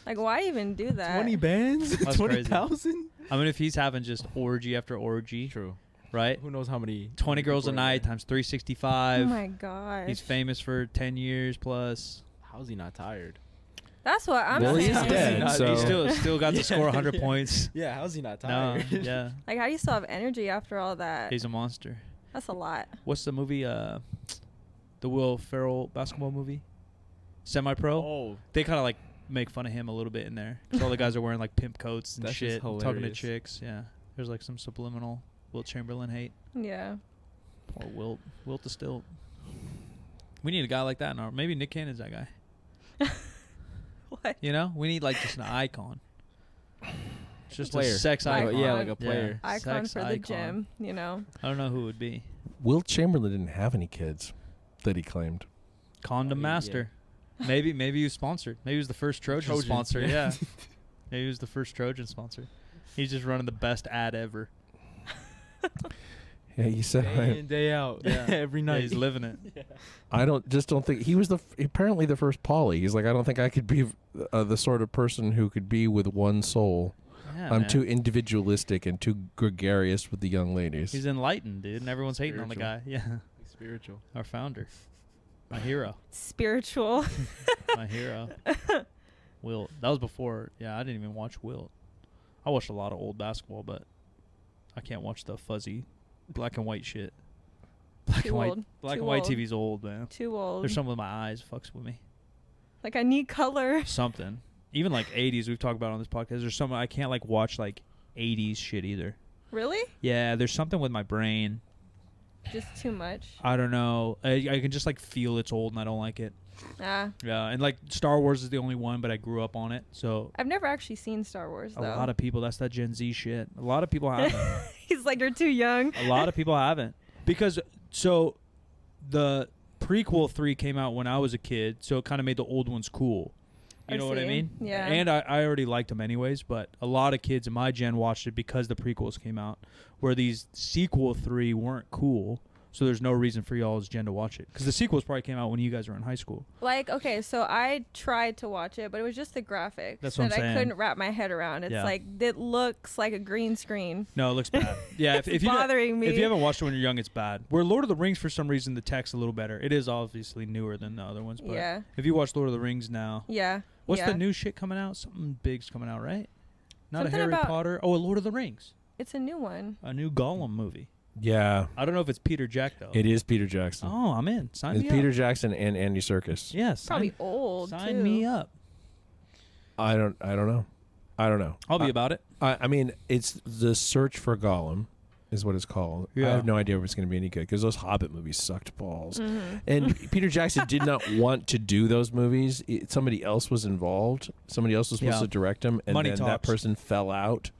C: Like why even do that?
D: 20 bands?
A: That's crazy.
D: 20,000?
A: I mean, if he's having just orgy after orgy,
D: True.
A: right?
D: Who knows how many?
A: 20 girls a
D: people are
A: night
D: there.
A: times
C: Oh
A: 365.
C: my gosh.
A: He's famous for 10 years plus.
D: How's he not tired?
C: That's what I'm
B: Well, he's
C: saying.
B: dead,
D: Not-
B: so
A: He still got to
D: Yeah,
A: score 100
D: yeah.
A: points.
D: Yeah, how's he not
A: No,
D: tired?
A: yeah,
C: Like how do you still have energy after all that?
A: he's a monster.
C: That's a lot.
A: What's the movie? The Will Ferrell basketball movie, Semi-Pro.
D: Oh,
A: They kind of like make fun of him a little bit in there. So all the guys are wearing like pimp coats and
D: That's just
A: shit, talking to
D: hilarious.
A: chicks. Yeah, there's like some subliminal Wilt Chamberlain hate.
C: Yeah.
A: Poor Wilt the Stilt. We need a guy like that maybe Nick Cannon's that guy.
C: What?
A: You know, we need like just an icon. It's just
D: Player.
A: a sex
C: Icon.
A: icon.
D: Yeah, like a player.
C: Icon
A: Sex
C: for the
A: icon.
C: gym, you know.
A: I don't know who it would be.
B: Wilt Chamberlain didn't have any kids that he claimed.
A: Condom
D: Yeah.
A: master. Maybe he was sponsored. Maybe he was the first Trojan sponsor. Yeah. Maybe he was the first Trojan sponsor. He's just running the best ad ever.
B: Yeah, he said.
D: Day in, day out.
A: Yeah.
D: Every
A: Yeah,
D: night.
A: he's living it.
B: I don't think he was apparently the first poly. He's like, I don't think I could be the sort of person who could be with one soul.
A: Yeah,
B: I'm
A: man.
B: too individualistic and too gregarious with the young ladies.
A: He's enlightened, dude, and everyone's hating on the guy. Yeah.
D: Spiritual.
A: Our founder. My hero.
C: Spiritual.
A: My hero. Wilt. That was before. Yeah, I didn't even watch Wilt. I watched a lot of old basketball, but I can't watch the fuzzy black and white shit. Black
C: Too
A: and white.
C: old.
A: Black
C: Too
A: and white
C: old.
A: TV's old, man.
C: Too old.
A: There's something with my eyes fucks with me.
C: Like, I need color.
A: Something. Even like 80s we've talked about on this podcast. There's something I can't like watch like 80s shit either.
C: Really?
A: Yeah, there's something with my brain.
C: Just too much.
A: I don't know. I can just like feel it's old and I don't like it.
C: Ah.
A: Yeah, and like Star Wars is the only one, but I grew up on it. So
C: I've never actually seen Star Wars,
A: a
C: though.
A: lot of people, that's that Gen Z shit. A lot of people haven't.
C: He's like, you're too young.
A: A lot of people haven't. Because, so the prequel 3 came out when I was a kid, so it kind of made the old ones cool. You
C: I
A: know what I
C: see.
A: mean?
C: Yeah.
A: And I already liked them anyways, but a lot of kids in my gen watched it because the prequels came out, where these sequel 3 weren't cool. So there's no reason for y'all's gen to watch it. Because the sequels probably came out when you guys were in high school.
C: Like, okay, so I tried to watch it, but it was just the graphics
A: That's what
C: that
A: I'm
C: I
A: saying.
C: couldn't wrap my head around. It's
A: Yeah.
C: like, it looks like a green screen.
A: No, it looks bad. Yeah,
C: It's
A: if you
C: bothering me.
A: If you haven't watched it when you're young, it's bad. Where Lord of the Rings, for some reason, the tech's a little better. It is obviously newer than the other ones. But
C: Yeah.
A: if you watch Lord of the Rings now,
C: Yeah.
A: what's
C: yeah.
A: the new shit coming out? Something big's coming out, right? Not
C: Something
A: a Harry
C: about-
A: Potter. Oh, a Lord of the Rings.
C: It's a new one.
A: A new Gollum movie.
B: Yeah,
A: I don't know if it's Peter Jack, though.
B: it is Peter Jackson.
A: Oh, I'm in. Sign
B: It's
A: me
B: Peter
A: up.
B: Jackson and Andy Serkis.
A: Yes.
C: Probably old,
A: Sign
C: too.
A: me up.
B: I don't know.
A: I'll be about it.
B: I mean, it's The Search for Gollum is what it's called. I
A: Yeah.
B: have no idea if it's going to be any good because those Hobbit movies sucked balls.
C: Mm-hmm.
B: And Peter Jackson did not want to do those movies. Somebody else was involved. Somebody else was supposed
A: Yeah.
B: to direct them, and
A: Money
B: then that
A: talks.
B: person fell out,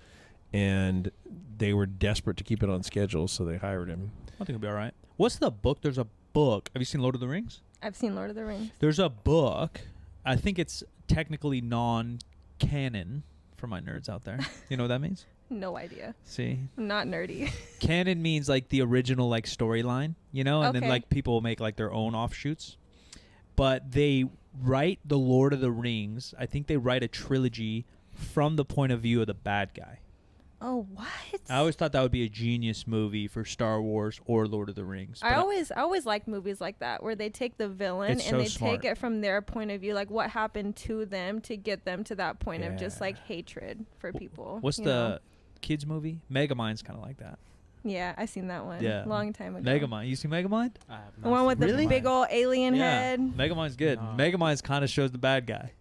B: and they were desperate to keep it on schedule, so they hired him.
A: I think it'll be all right. What's the book? There's a book. Have you seen Lord of the Rings?
C: I've seen Lord of the Rings.
A: There's a book. I think it's technically non-canon for my nerds out there. You know what that means?
C: No idea.
A: See?
C: I'm not nerdy.
A: Canon means like the original like storyline, you know, and then
C: Okay.
A: like people make like their own offshoots. But they write the Lord of the Rings. I think they write a trilogy from the point of view of the bad guy.
C: Oh, what?
A: I always thought that would be a genius movie for Star Wars or Lord of the Rings.
C: I
A: But
C: always like movies like that where they take the villain
A: It's
C: and
A: so
C: they
A: smart.
C: take it from their point of view, like what happened to them to get them to that point of just
B: Yeah.
C: like hatred for people.
A: What's
C: you
A: the
C: know?
A: kids movie? Megamind's kind of like that.
C: Yeah, I seen that one.
A: Yeah.
C: Long time ago.
A: Megamind. You see Megamind?
D: I have
C: The
D: not
C: one with
D: seen
C: the
A: Really?
C: big old alien head.
A: Megamind's good.
D: No.
A: Megamind's kind of shows the bad guy.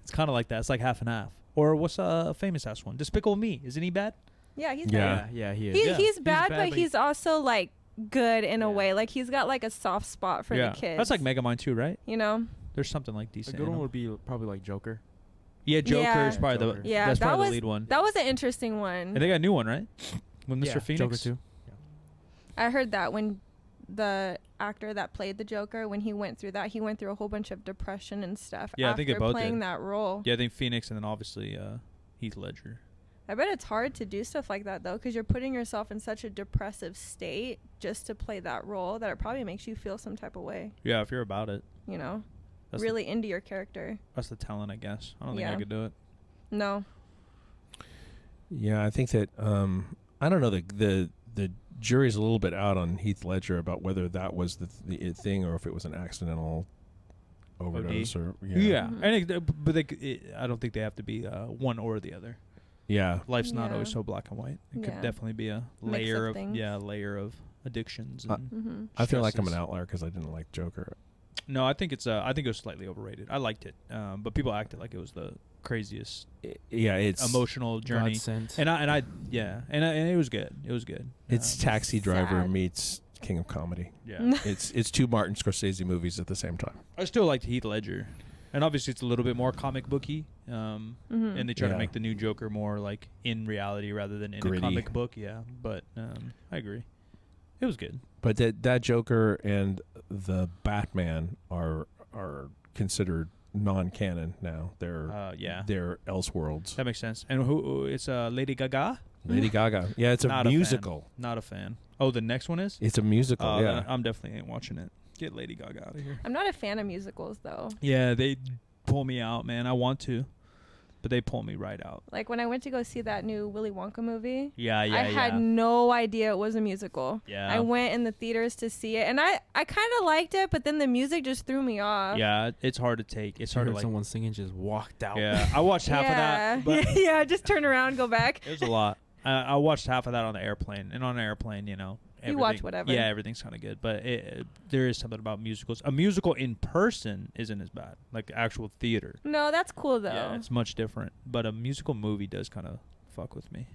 A: It's kind of like that. It's like half and half. Or what's a famous ass one? Despicable Me. Isn't he bad?
C: Yeah, he's
B: Yeah.
C: bad.
D: Yeah, he is.
C: He's,
A: Yeah.
C: he's bad, but
D: but
C: he's also like good in a
D: Yeah.
C: way. Like he's got like a soft spot for the kids.
A: That's like Megamind too, right?
C: You know?
A: There's something like
D: A
A: decent.
D: good
A: in
D: one
A: them.
D: would be probably like Joker.
A: Yeah, Joker
C: Yeah.
A: is probably
D: Joker.
A: the
C: Yeah,
A: that's
C: that
A: probably
C: was
A: the lead one.
C: That was an interesting one.
A: And they got a new one, right? With Mr.
D: Yeah,
A: Phoenix.
D: Joker too.
C: I heard that when the actor that played the Joker, when he went through that, he went through a whole bunch of depression and stuff
A: Yeah, I
C: after
A: think they both
C: playing
A: did.
C: that role.
A: Yeah, I think Phoenix and then obviously Heath Ledger.
C: I bet it's hard to do stuff like that though, because you're putting yourself in such a depressive state just to play that role that it probably makes you feel some type of way.
A: Yeah, if you're about it.
C: You know,
A: That's
C: really into your character.
A: That's the talent, I guess. I don't think I
C: Yeah.
A: could do it.
C: No.
B: Yeah, I think that I don't know, the jury's a little bit out on Heath Ledger about whether that was the thing or if it was an accidental overdose or
C: Mhm.
A: I think, but I don't think they have to be one or the other.
B: yeah.
A: Life's not
C: Yeah.
A: always so black and white. It could
C: Yeah.
A: definitely be a
C: Mix
A: layer
C: of
A: of
C: things.
A: layer of addictions. And
C: Mm-hmm.
B: I feel like I'm an
A: stresses.
B: outlier because I didn't like Joker.
A: No, I think I think it was slightly overrated. I liked it, but people acted like it was the craziest
B: Yeah, it's
A: emotional journey.
D: God sent.
A: And it was good. It was good.
B: It's Taxi Driver
C: Sad.
B: meets King of Comedy.
A: Yeah.
B: It's two Martin Scorsese movies at the same time.
A: I still liked Heath Ledger. And obviously it's a little bit more comic booky, and they try to make the new Joker more like in reality rather than in
B: Gritty.
A: a comic book. Yeah, but I agree. It was good.
B: But that Joker and the Batman are considered non-canon now. They're Elseworlds.
A: That makes sense. And who it's Lady Gaga?
B: Lady Gaga. Yeah, it's a musical.
A: Not a fan. Oh, the next one is?
B: It's a musical. Yeah,
A: I'm definitely ain't watching it. Get Lady Gaga out of here.
C: I'm not a fan of musicals though.
A: Yeah, they pull me out, man. I want to, but they pull me right out.
C: Like when I went to go see that new Willy Wonka movie.
A: Yeah.
C: I had no idea it was a musical.
A: Yeah.
C: I went in the theaters to see it, and I kind of liked it, but then the music just threw me off.
A: Yeah, it's hard to take. It's hard to like.
D: Someone singing just walked out.
A: Yeah, I watched half of that. But
C: yeah, just turn around, go back.
A: it was a lot. I watched half of that on the airplane, and on an airplane,
C: you watch whatever.
A: Yeah, everything's kind of good, but there is something about musicals. A musical in person isn't as bad, like actual theater.
C: No, that's cool though.
A: Yeah, it's much different. But a musical movie does kind of fuck with me.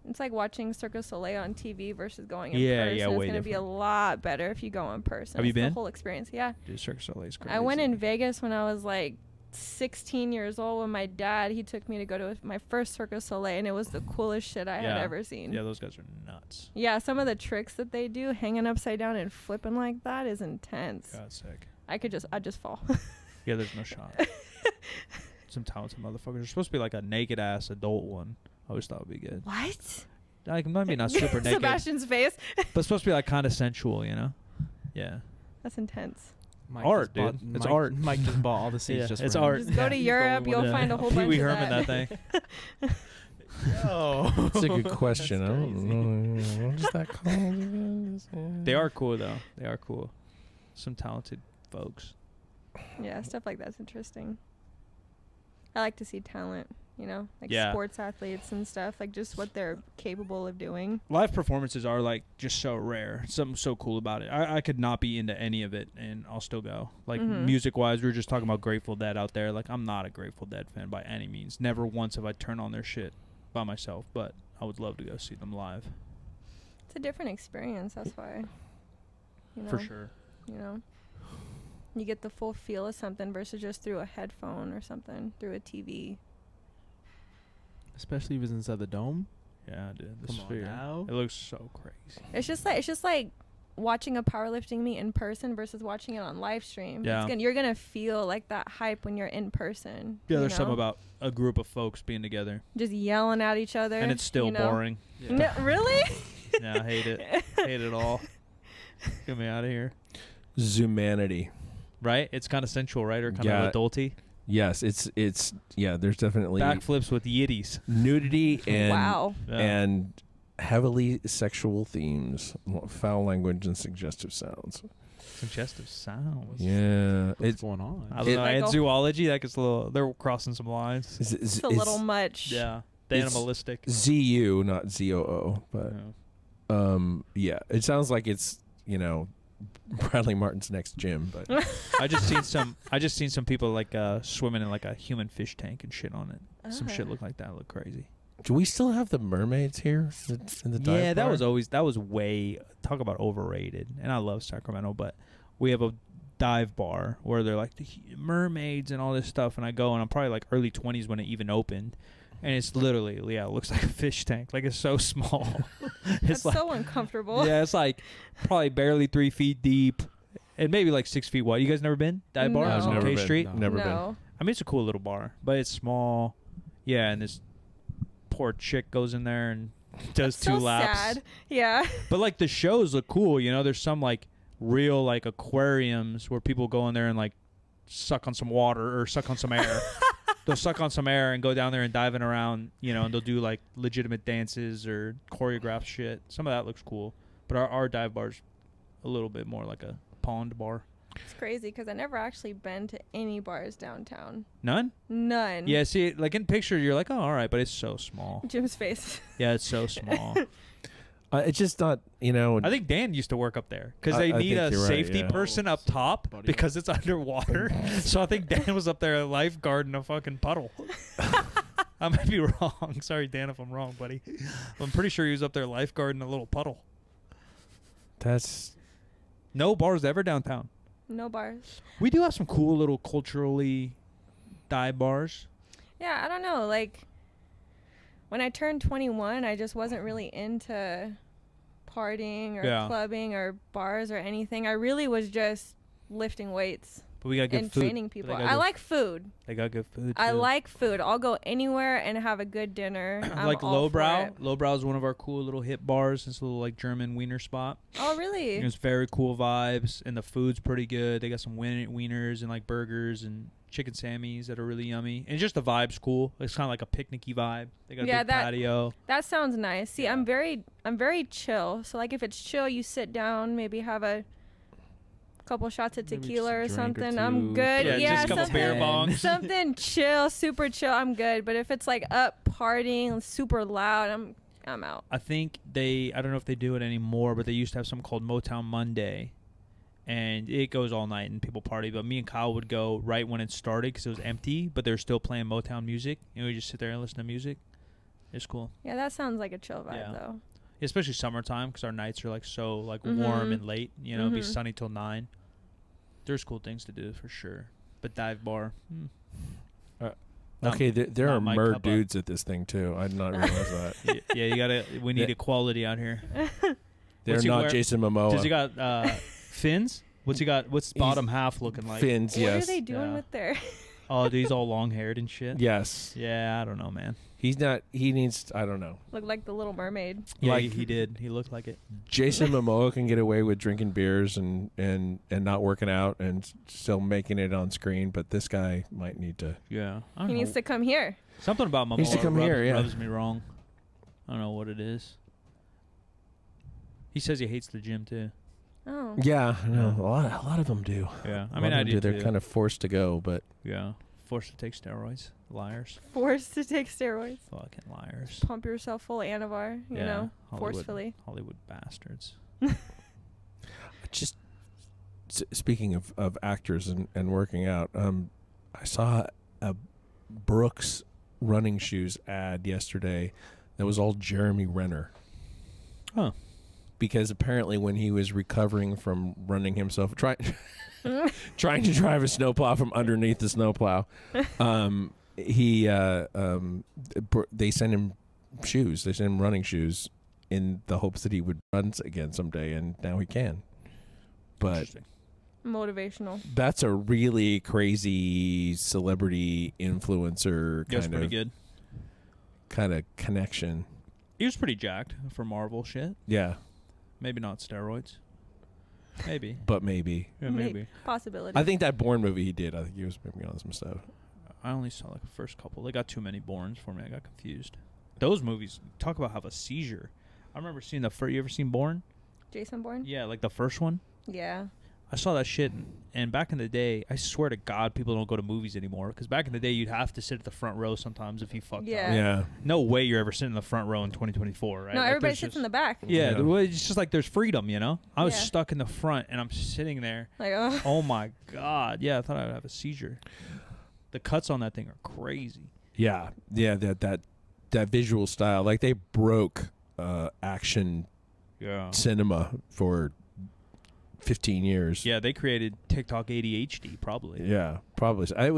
C: It's like watching Cirque du Soleil on TV versus going in person.
A: Yeah,
C: it's
A: way
C: going to be a lot better if you go in person.
A: Have you
C: It's
A: been?
C: the whole experience, yeah.
A: Dude, Cirque du Soleil is crazy.
C: I went in Vegas when I was like 16 years old with my dad. He took me to go to my first Cirque du Soleil, and it was the coolest shit I had ever seen.
A: Yeah, those guys are nuts.
C: Yeah, some of the tricks that they do, hanging upside down and flipping like that, is intense.
A: God, sick.
C: I'd just fall.
A: Yeah, there's no shot. Some talented motherfuckers. There's supposed to be like a naked ass adult one. I always thought would be good.
C: What?
A: Like maybe not super naked,
C: Sebastian's face.
A: but it's supposed to be like kind of sensual, Yeah.
C: That's intense.
D: Mike
A: Art,
D: just
A: dude. It's art.
D: Mike just bought all the seats
A: Yeah,
D: just
A: it's
D: for him.
A: art.
C: Just go to Europe, you'll find a whole bunch
A: Pee-wee
C: of
A: Herman
C: that.
A: thing.
D: Oh,
B: That's a good question. I don't know. What is that called again?
A: They are cool though. They are cool. Some talented folks.
C: Yeah, stuff like that's interesting. I like to see talent, like
A: Yeah.
C: sports athletes and stuff, like just what they're capable of doing.
A: Live performances are like just so rare. Something so cool about it. I could not be into any of it and I'll still go. Like music wise, we were just talking about Grateful Dead out there. Like I'm not a Grateful Dead fan by any means. Never once have I turned on their shit by myself, but I would love to go see them live.
C: It's a different experience, that's why.
A: For sure.
C: You get the full feel of something versus just through a headphone or something, through a TV.
D: especially if it's inside the dome.
A: Yeah, dude. The
D: Come on
A: sphere.
D: now.
A: It looks so crazy.
C: It's just like watching a powerlifting meet in person versus watching it on live stream.
A: Yeah.
C: You're gonna feel like that hype when you're in person.
A: Yeah, there's something about a group of folks being together.
C: just yelling at each other.
A: And it's still boring.
D: Yeah.
C: No, really?
A: Yeah, I hate it. Hate it all. Get me out of here.
B: Zumanity.
A: Right? It's kind of sensual, right? Or kind of adulty.
B: Yes, it's there's definitely
A: Backflips with yiddies.
B: nudity and
C: Wow.
A: Yeah.
B: and heavily sexual themes, foul language and suggestive sounds.
A: Suggestive sounds.
B: Yeah,
D: What's going on?
A: I don't know.
C: Like
A: And
C: a-
A: zoology, that gets a little. They're crossing some lines.
C: It's a little much.
A: Yeah. The
B: It's-
A: animalistic.
B: ZU, not ZOO, but
A: Yeah.
B: yeah, it sounds like it's Bradley Martin's next gym, but
A: I just seen some people like swimming in like a human fish tank and shit on it. Some shit look like that. Look crazy.
B: do we still have the mermaids here in the dive
A: Yeah, that
B: bar?
A: was way talk about overrated. And I love Sacramento, but we have a dive bar where they're like the mermaids and all this stuff. And I go and I'm probably like early 20s when it even opened. And it's literally, it looks like a fish tank. Like it's so small.
C: That's
A: like,
C: so uncomfortable.
A: yeah, it's like probably barely 3 feet deep and maybe like 6 feet wide. You guys never been? Dive bar
C: No.
A: on
B: Never
A: K
B: been.
A: Street?
D: No.
B: Never been.
C: No.
A: I mean, it's a cool little bar, but it's small. Yeah, and this poor chick goes in there and does
C: That's
A: 2
C: so
A: laps.
C: sad. Yeah.
A: But like the shows look cool, There's some like real like aquariums where people go in there and like suck on some water or suck on some air. They'll suck on some air and go down there and diving around, and they'll do like legitimate dances or choreographed shit. Some of that looks cool, but our dive bar's a little bit more like a pond bar.
C: It's crazy because I never actually been to any bars downtown.
A: None?
C: None.
A: Yeah, see, like in pictures, you're like, oh, all right, but it's so small.
C: Jim's face.
A: Yeah, it's so small.
B: It's just not,
A: I think Dan used to work up there because they
B: I
A: need
B: think
A: a
B: you're right,
A: safety
B: yeah.
A: person up top
D: Buddy.
A: because it's underwater. So I think Dan was up there a lifeguard in a fucking puddle. I might be wrong. Sorry, Dan, if I'm wrong, buddy. I'm pretty sure he was up there lifeguard in a little puddle.
B: That's
A: No bars ever downtown.
C: No bars.
A: We do have some cool little culturally dive bars?
C: Yeah, I don't know. Like, when I turned 21, I just wasn't really into partying or clubbing or bars or anything. I really was just lifting weights.
A: But we got good
C: and
A: food.
C: Training people. I like food.
A: They got good food.
C: I like food. I'll go anywhere and have a good dinner.
A: Like Lowbrow. Lowbrow is one of our cool little hip bars. It's a little like German wiener spot.
C: Oh, really?
A: It's very cool vibes, and the food's pretty good. They got some wieners and like burgers and chicken sammies that are really yummy, and just the vibe's cool. It's kind of like a picnicky vibe. They got a big patio.
C: That sounds nice. See, I'm very chill. So like if it's chill, you sit down, maybe have a couple shots of tequila or something. I'm good.
A: Yeah, just a couple beer bongs.
C: Something chill, super chill. I'm good. But if it's like up partying, super loud, I'm out.
A: I think I don't know if they do it anymore, but they used to have something called Motown Monday, and it goes all night and people party. But me and Kyle would go right when it started because it was empty, but they're still playing Motown music, and we just sit there and listen to music. It's cool.
C: Yeah, that sounds like a chill vibe though.
A: Especially summertime because our nights are like so like warm and late. You know, it'd be sunny till 9. There's cool things to do for sure. But dive bar.
B: Okay, there are mer dudes at this thing too. I did not realize that.
A: Yeah, you gotta. We need equality out here.
B: They're not Jason Momoa.
A: Does he got fins? What's he got? What's bottom half looking like?
B: Fins.
C: What
B: yes.
C: are they doing with their?
A: Oh, dude, he's all long haired and shit.
B: Yes.
A: Yeah, I don't know, man.
B: He's not. He needs. I don't know.
C: Look like the Little Mermaid.
A: Yeah,
B: like,
A: he did. He looked like it.
B: Jason Momoa can get away with drinking beers and not working out and still making it on screen, but this guy might need to.
A: Yeah,
C: he needs to come here.
A: Something about Momoa
B: needs to come here. Yeah,
A: rubs me wrong. I don't know what it is. He says he hates the gym too.
C: Oh.
B: Yeah, no, a lot of them do.
A: Yeah, I mean, I do.
B: They're kind of forced to go, but
A: yeah, forced to take steroids. Liars.
C: Forced to take steroids.
A: Fucking liars.
C: Pump yourself full of Anavar, you know, forcefully.
A: Hollywood bastards.
B: Just speaking of actors and working out, I saw a Brooks running shoes ad yesterday that was all Jeremy Renner.
A: Huh. Because
B: apparently when he was recovering from running himself, trying to drive a snowplow from underneath the snowplow, they sent him shoes. They sent him running shoes in the hopes that he would run again someday, and now he can. But
C: motivational.
B: That's a really crazy celebrity influencer kind of connection.
A: He was pretty jacked for Marvel shit.
B: Yeah.
A: Maybe not steroids. Maybe.
B: But maybe.
A: Yeah, maybe.
C: Possibility.
B: I think that Bourne movie he did, I think he was maybe on some stuff.
A: I only saw like the first couple. They got too many Bournes for me. I got confused. Those movies, talk about have a seizure. I remember seeing you ever seen Bourne?
C: Jason Bourne?
A: Yeah, like the first one.
C: Yeah.
A: I saw that shit, and back in the day, I swear to God, people don't go to movies anymore. Because back in the day, you'd have to sit at the front row sometimes if you fucked up.
B: Yeah.
A: No way you're ever sitting in the front row in 2024, right?
C: No,
A: like
C: everybody sits in the back.
A: Yeah, it's just like there's freedom, you know? I was stuck in the front, and I'm sitting there.
C: Like,
A: oh my God. Yeah, I thought I would have a seizure. The cuts on that thing are crazy.
B: Yeah. Yeah, that visual style. Like, they broke action cinema for 15 years.
A: Yeah, they created TikTok ADHD, probably.
B: Yeah, probably. I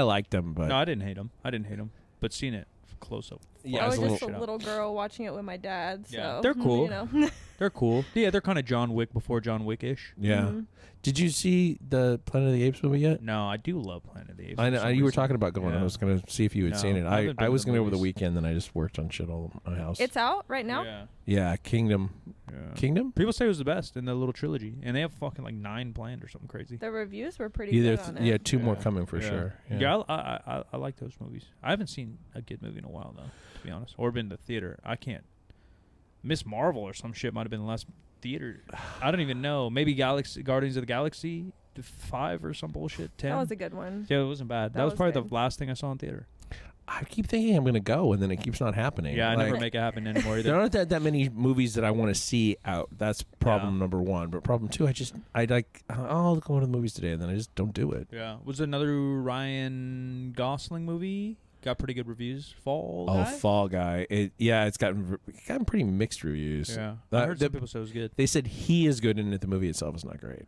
B: liked them, but...
A: No, I didn't hate them. But seeing it close up.
C: Yeah, I was just a little girl watching it with my dad, so...
A: Yeah, they're cool.
C: You know.
A: They're cool. Yeah, they're kind of John Wick before John Wick-ish.
B: Yeah. Mm-hmm. Did you see the Planet of the Apes movie yet?
A: No, I do love Planet of the Apes.
B: I know you were talking about going. Yeah. I was going to see if you had seen it. I was going to over the weekend, then I just worked on shit all over my house.
C: It's out right now?
B: Yeah, Kingdom. Yeah. Kingdom?
A: People say it was the best in the little trilogy, and they have fucking like 9 planned or something crazy.
C: The reviews were pretty good on it.
B: Yeah, 2 more coming for sure.
A: Yeah, I like those movies. I haven't seen a good movie in a while, though, to be honest. Or been to theater. I can't. Miss Marvel or some shit might have been the last theater. I don't even know. Maybe Guardians of the Galaxy 5 or some bullshit. 10.
C: That was a good one.
A: Yeah, it wasn't bad. That was probably the last thing I saw in theater.
B: I keep thinking I'm going to go, and then it keeps not happening.
A: Yeah, I never make it happen anymore either.
B: There aren't that many movies that I want to see out. That's problem number 1. But problem 2, I'll go to the movies today, and then I just don't do it.
A: Yeah. Was another Ryan Gosling movie? Got pretty good reviews. Fall Guy?
B: Fall Guy. It's gotten pretty mixed reviews.
A: Yeah. I heard some people said it was good.
B: They said he is good, and the movie itself is not great.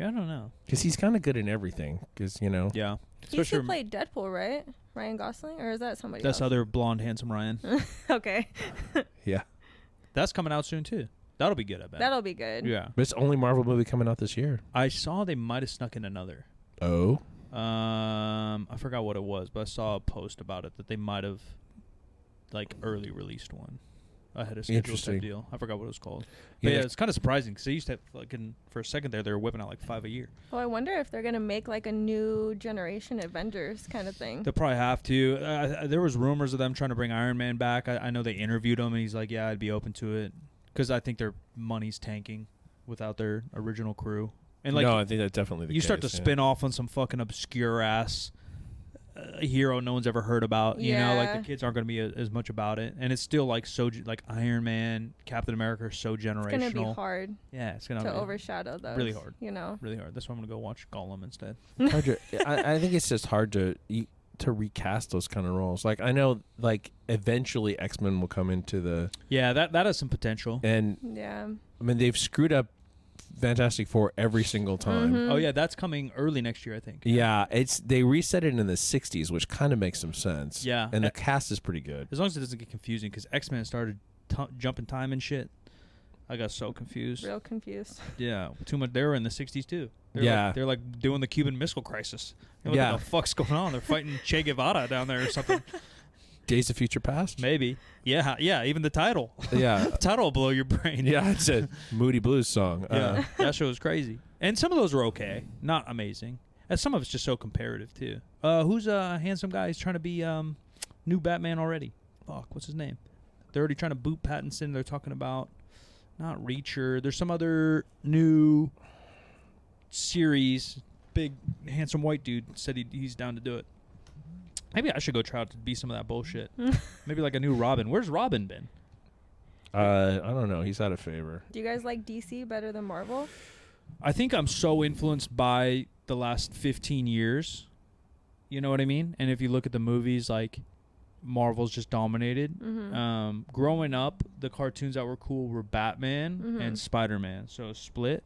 A: Yeah, I don't know.
B: Because he's kind of good in everything. Because, you know.
A: Yeah.
C: He used to play Deadpool, right? Ryan Gosling? Or is that somebody else?
A: That's other blonde, handsome Ryan.
C: Okay.
B: Yeah.
A: That's coming out soon, too. That'll be good, I bet.
C: That'll be good.
A: Yeah.
B: But it's the only Marvel movie coming out this year.
A: I saw they might have snuck in another.
B: Oh?
A: I forgot what it was, but I saw a post about it that they might have, like, early released one. Ahead of schedule type deal. I forgot what it was called. But yeah, it's kind of surprising because they used to have, like, for a second there, they were whipping out like 5 a year.
C: Well, I wonder if they're gonna make like a new generation Avengers kind of thing.
A: They'll probably have to. There was rumors of them trying to bring Iron Man back. I know they interviewed him, and he's like, "Yeah, I'd be open to it," because I think their money's tanking without their original crew. And like,
B: no, I think that's definitely the case.
A: You start to spin off on some fucking obscure ass hero no one's ever heard about. You know, like the kids aren't going to be as much about it, and it's still like like Iron Man, Captain America are so generational.
C: It's gonna be hard.
A: Yeah, it's gonna
C: to overshadow those.
A: Really hard.
C: You know,
A: really hard. That's why I'm gonna go watch Gollum instead.
B: I think it's just hard to recast those kind of roles. Like I know, like eventually X-Men will come into the.
A: Yeah, that has some potential.
B: And
C: yeah,
B: I mean they've screwed up Fantastic Four every single time.
C: Mm-hmm.
A: Oh yeah, that's coming early next year, I think.
B: Yeah, they reset it in the 60s, which kind of makes some sense.
A: Yeah.
B: And the cast is pretty good.
A: As long as it doesn't get confusing, because X-Men started jumping time and shit. I got so confused.
C: Real confused.
A: Yeah, too much. They were in the 60s too. They're like doing the Cuban Missile Crisis. What the fuck's going on? They're fighting Che Guevara down there or something.
B: Days of Future Past?
A: Maybe. Yeah, even the title.
B: Yeah.
A: The title will blow your brain.
B: Yeah, it's a Moody Blues song.
A: Yeah, that show was crazy. And some of those were okay, not amazing. And some of it's just so comparative, too. Who's a handsome guy? He's trying to be new Batman already. Fuck, what's his name? They're already trying to boot Pattinson. They're talking about, not Reacher. There's some other new series. Big, handsome white dude said he's down to do it. Maybe I should go try out to be some of that bullshit. Maybe like a new Robin. Where's Robin been?
B: I don't know. He's out of favor.
C: Do you guys like DC better than Marvel?
A: I think I'm so influenced by the last 15 years. You know what I mean? And if you look at the movies, like Marvel's just dominated.
C: Mm-hmm.
A: Growing up, the cartoons that were cool were Batman and Spider-Man. So split.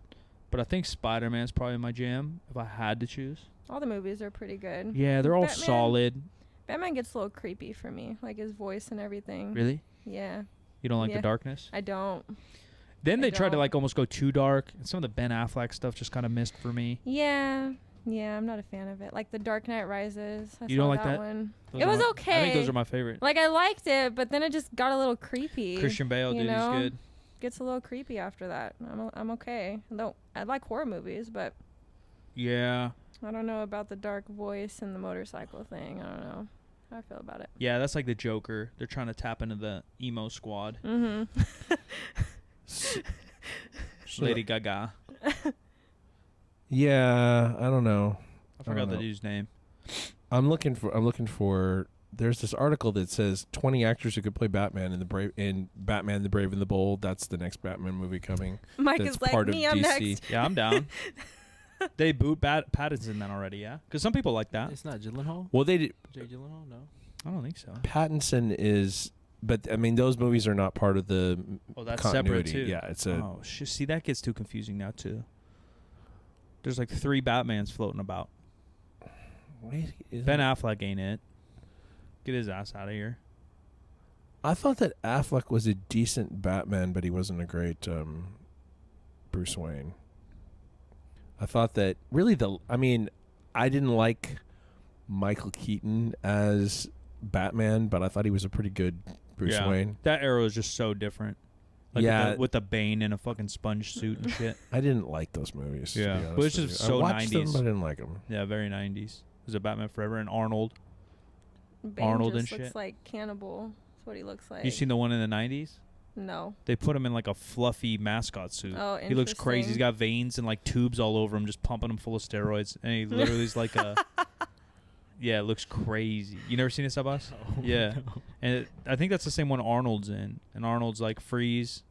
A: But I think Spider-Man's probably my jam if I had to choose.
C: All the movies are pretty good.
A: Yeah, they're all solid.
C: Batman gets a little creepy for me, like his voice and everything.
A: Really?
C: Yeah.
A: You don't like the darkness?
C: I don't.
A: Then they tried to like almost go too dark, and some of the Ben Affleck stuff just kind of missed for me.
C: Yeah, I'm not a fan of it. Like The Dark Knight Rises.
A: You don't like that
C: one?
A: Those
C: it was okay.
A: I think those are my favorite.
C: Like I liked it, but then it just got a little creepy.
A: Christian Bale, dude, he's good.
C: Gets a little creepy after that. I'm okay. No, I like horror movies, but
A: yeah,
C: I don't know about the dark voice and the motorcycle thing. I don't know how I feel about it.
A: Yeah, that's like the Joker. They're trying to tap into the emo squad.
C: Mm-hmm.
A: Lady Gaga.
B: Yeah, I don't know.
A: I forgot the dude's name.
B: I'm looking for. There's this article that says 20 actors who could play Batman in Batman the Brave and the Bold. That's the next Batman movie coming.
C: Mike is like, me, I'm next.
A: Yeah, I'm down. They boot Pattinson then already, yeah? Because some people like that.
D: It's not Gyllenhaal?
B: Well, they did.
D: Jay Gyllenhaal? No.
A: I don't think so.
B: Pattinson is, but I mean, those movies are not part of the
A: that's
B: continuity.
A: Separate too.
B: Yeah, it's a.
A: Oh, see, that gets too confusing now too. There's like 3 Batmans floating about. Ben Affleck ain't it. Get his ass out of here.
B: I thought that Affleck was a decent Batman, but he wasn't a great Bruce Wayne. I thought that really I didn't like Michael Keaton as Batman, but I thought he was a pretty good Bruce Wayne.
A: That era was just so different. Like with the Bane in a fucking sponge suit and shit.
B: I didn't like those movies.
A: Yeah, but it's just so 90s.
B: I watched them, but I didn't like them.
A: Yeah, very 90s. Was it Batman Forever and Arnold?
C: Bane
A: Arnold
C: just
A: and
C: looks
A: shit.
C: like cannibal. That's what he looks like.
A: You seen the one in the 90s?
C: No.
A: They put him in like a fluffy mascot suit.
C: Oh,
A: he looks crazy. He's got veins and like tubes all over him, just pumping him full of steroids. And he literally is like a. Yeah, it looks crazy. You never seen it, Sebas?
D: Oh,
A: yeah.
D: No.
A: And I think that's the same one Arnold's in. And Arnold's like Freeze,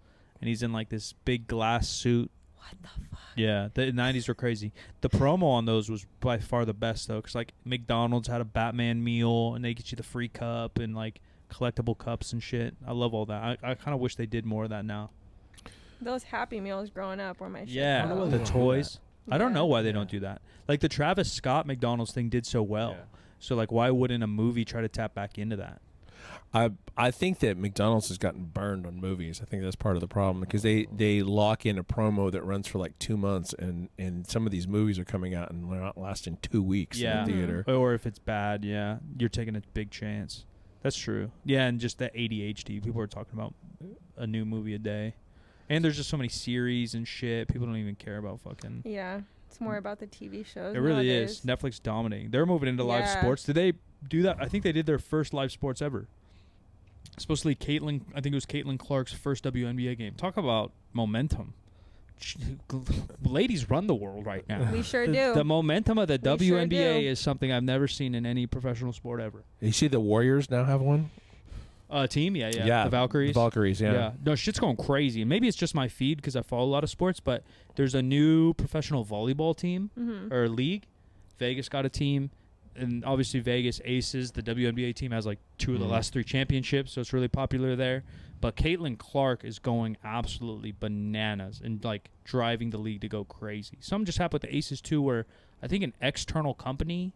A: and he's in like this big glass suit.
C: What the fuck?
A: Yeah, the 90s were crazy. The promo on those was by far the best, though, because like McDonald's had a Batman meal, and they get you the free cup and like collectible cups and shit. I love all that. I kind of wish they did more of that now.
C: Those Happy Meals growing up were my shit.
A: Yeah,
D: I don't know
A: the
D: whether
A: toys. I don't know why they
D: Yeah.
A: don't do that. Like the Travis Scott McDonald's thing did so well.
D: Yeah.
A: So like, why wouldn't a movie try to tap back into that?
B: I think that McDonald's has gotten burned on movies. I think that's part of the problem because they lock in a promo that runs for like 2 months, and some of these movies are coming out and they're not lasting 2 weeks in the theater.
A: Or if it's bad, you're taking a big chance. That's true. Yeah, and just the ADHD. People are talking about a new movie a day. And there's just so many series and shit. People don't even care about fucking...
C: Yeah. It's more about the TV shows.
A: It really
C: nowadays.
A: is. Netflix dominating. They're moving into live
C: Yeah.
A: sports. Did they do that? I think they did their first live sports ever. Supposedly I think it was Caitlin Clark's first WNBA game. Talk about momentum. Ladies run the world right now.
C: We sure do.
A: The momentum of the
C: We sure
A: WNBA
C: do.
A: is something I've never seen in any professional sport ever.
B: You see the Warriors now have one?
A: Team, yeah. The Valkyries.
B: The Valkyries, yeah.
A: No, shit's going crazy. And maybe it's just my feed because I follow a lot of sports, but there's a new professional volleyball team or league. Vegas got a team. And obviously Vegas Aces, the WNBA team, has like 2 of the last 3 championships, so it's really popular there. But Caitlin Clark is going absolutely bananas and like driving the league to go crazy. Something just happened with the Aces too, where I think an external company,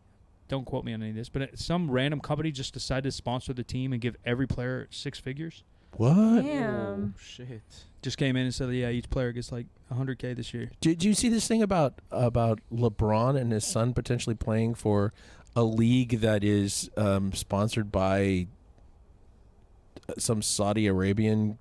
A: don't quote me on any of this, but some random company just decided to sponsor the team and give every player 6 figures.
B: What?
C: Damn.
D: Oh, shit.
A: Just came in and said, yeah, each player gets like $100K this year.
B: Did you see this thing about LeBron and his son potentially playing for a league that is sponsored by some Saudi Arabian?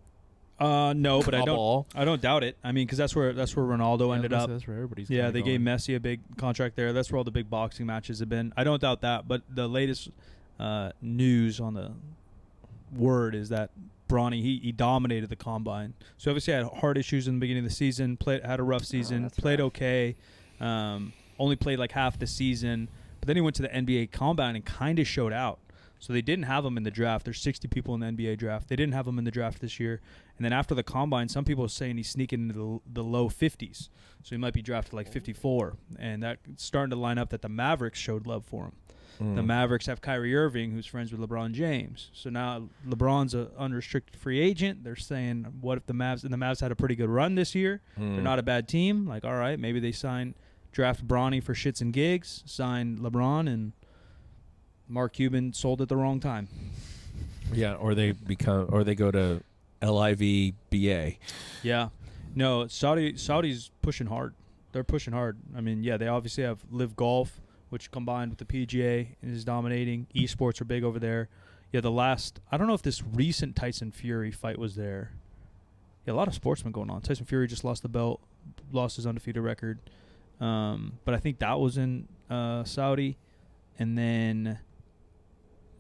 A: No, but
B: cabal?
A: I don't doubt it. I mean, because that's where Ronaldo ended up.
D: That's where everybody's
A: Yeah,
D: kinda
A: they
D: going.
A: gave Messi a big contract there. That's where all the big boxing matches have been. I don't doubt that, but the latest news on the word is that Bronny, he dominated the combine. So obviously had heart issues in the beginning of the season, had a rough season, played okay, only played like half the season, but then he went to the NBA combine and kind of showed out. So they didn't have him in the draft. There's 60 people in the NBA draft. They didn't have him in the draft this year. And then after the combine, some people are saying he's sneaking into the low 50s. So he might be drafted like 54. And that's starting to line up that the Mavericks showed love for him. The Mavericks have Kyrie Irving, who's friends with LeBron James. So now LeBron's an unrestricted free agent. They're saying, what if the Mavs had a pretty good run this year? They're not a bad team. Like, all right, maybe they draft Bronny for shits and gigs, sign LeBron, and Mark Cuban sold at the wrong time.
B: Yeah, or they go to LIVBA.
A: Yeah. No, Saudi's pushing hard. They're pushing hard. I mean, yeah, they obviously have Live Golf, which combined with the PGA is dominating. Esports are big over there. Yeah, I don't know if this recent Tyson Fury fight was there. Yeah, a lot of sportsmen going on. Tyson Fury just lost the belt, lost his undefeated record. But I think that was in Saudi. And then,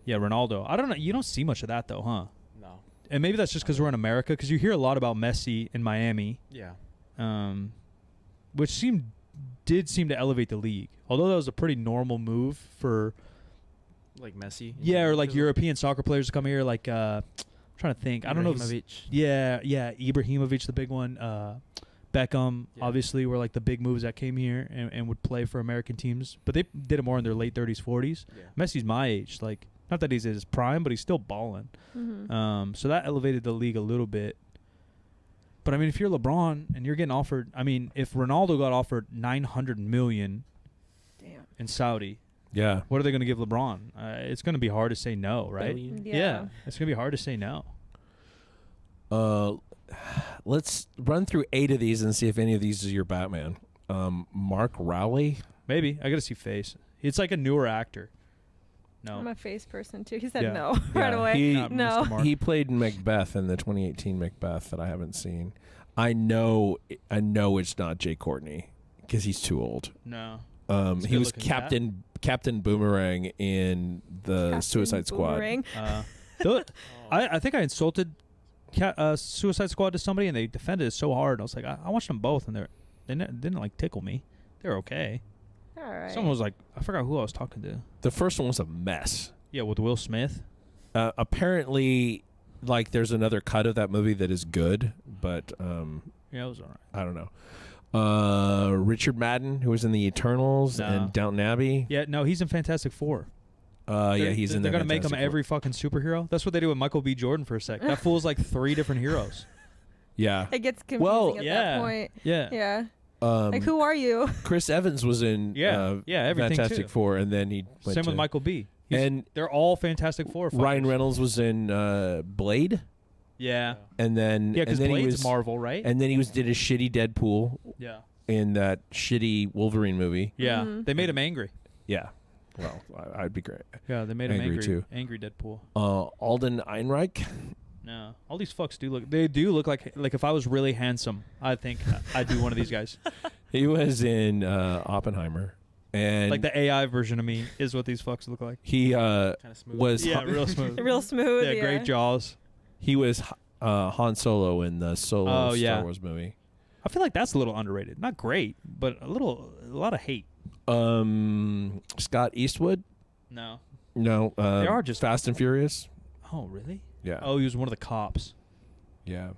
A: yeah, Ronaldo. I don't know. You don't see much of that, though, huh?
D: No.
A: And maybe that's just because we're in America, because you hear a lot about Messi in Miami.
D: Yeah.
A: Which did seem to elevate the league. Although that was a pretty normal move for,
D: like Messi.
A: Yeah, or like European soccer players to come here. Like, I'm trying to think. I don't know. Yeah, Ibrahimovic, the big one. Beckham, obviously, were like the big moves that came here and would play for American teams. But they did it more in their late 30s, 40s. Yeah. Messi's my age. Like, not that he's at his prime, but he's still balling. So that elevated the league a little bit. But I mean, if you're LeBron and you're getting offered, I mean, if Ronaldo got offered $900 million in Saudi,
B: yeah,
A: what are they going to give LeBron? It's going to be hard to say no, right? Yeah, it's going to be hard to say no.
B: Let's run through 8 of these and see if any of these is your Batman. Mark Rowley,
A: maybe. I got to see face. It's like a newer actor. No,
C: I'm a face person too. He said
A: Yeah.
C: no right away. No.
B: He played Macbeth in the 2018 Macbeth that I haven't seen. I know it's not Jay Courtney because he's too old.
A: No.
B: He was Captain Boomerang in the
C: Captain
B: Suicide
C: Boomerang.
A: Squad. I think I insulted Suicide Squad to somebody, and they defended it so hard. I was like, I watched them both, and they didn't like tickle me. They're okay.
C: All right.
A: Someone was like, I forgot who I was talking to.
B: The first one was a mess.
A: Yeah, with Will Smith.
B: Apparently, like, there's another cut of that movie that is good, but
A: Yeah, it was all right.
B: I don't know. Richard Madden, who was in the Eternals and Downton Abbey.
A: Yeah, no, he's in Fantastic Four.
B: Yeah, he's in there.
A: They're going to make him every fucking superhero. That's what they do with Michael B. Jordan for a sec. That fool's like 3 different heroes.
B: Yeah.
C: It gets confusing at that point.
A: Yeah.
C: Yeah. Like, who are you?
B: Chris Evans was in
A: everything
B: Fantastic
A: too.
B: Four, and then he went
A: Same
B: to,
A: with Michael B.
B: And
A: they're all Fantastic Four.
B: Ryan
A: fuckers.
B: Reynolds was in Blade,
A: Yeah.
B: and then
A: Because
B: he
A: Blade's
B: was
A: Marvel, right?
B: and then he did a shitty Deadpool
A: Yeah.
B: in that shitty Wolverine movie.
A: Yeah.
C: Mhm.
A: They made him angry.
B: Yeah, well, I'd be great.
A: Yeah, they made him
B: Angry
A: angry
B: too.
A: Angry Deadpool.
B: Alden Ehrenreich.
A: No, all these fucks do look like if I was really handsome, I think I'd be one of these guys.
B: He was in Oppenheimer, and
A: Like the AI version of me is what these fucks look like.
B: he
D: Kind of smooth.
B: was
A: Yeah, real smooth.
C: Real smooth.
A: Yeah, great jaws.
B: he was Han Solo in the Solo
A: yeah.
B: Star Wars movie.
A: I feel like that's a little underrated. Not great, but a lot of hate.
B: Scott Eastwood.
A: No.
B: No,
A: They are just-
B: Fast and Furious.
A: Oh, really?
B: Yeah,
A: Oh, he was one of the cops.
B: yeah.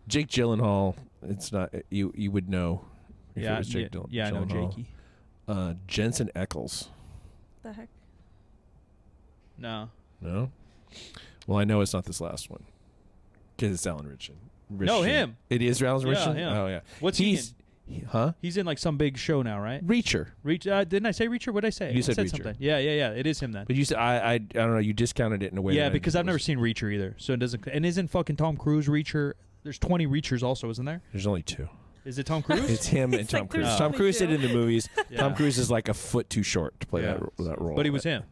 B: Jake Gyllenhaal. It's not you. You would know. If
A: Yeah,
B: it was Jake
A: I know
B: Gyllenhaal.
A: Jakey.
B: Jensen Ackles.
C: The heck?
A: No.
B: No. Well, I know it's not this last one because it's Alan Richardson.
A: No, him.
B: It is Alan
A: Yeah,
B: Richardson.
A: him.
B: Oh yeah.
A: What's
B: Huh?
A: He's in like some big show now, right?
B: Reacher.
A: Didn't I say Reacher? What did I say?
B: You
A: I
B: said Reacher.
A: something. Yeah. It is him then.
B: But you said I don't know. You discounted it in a way.
A: Yeah,
B: that I
A: because I've
B: didn't
A: never
B: listen.
A: seen Reacher either, so it doesn't. And isn't fucking Tom Cruise Reacher? There's 20 Reachers also, isn't there?
B: There's only two.
A: Is it Tom Cruise?
B: It's him and
C: It's
B: Tom
C: like
B: Cruise.
C: there's
B: Tom
C: only
B: Cruise
C: two.
B: did it in the movies.
A: Yeah.
B: Tom Cruise is like a foot too short to play
A: Yeah.
B: that role.
A: But he was him.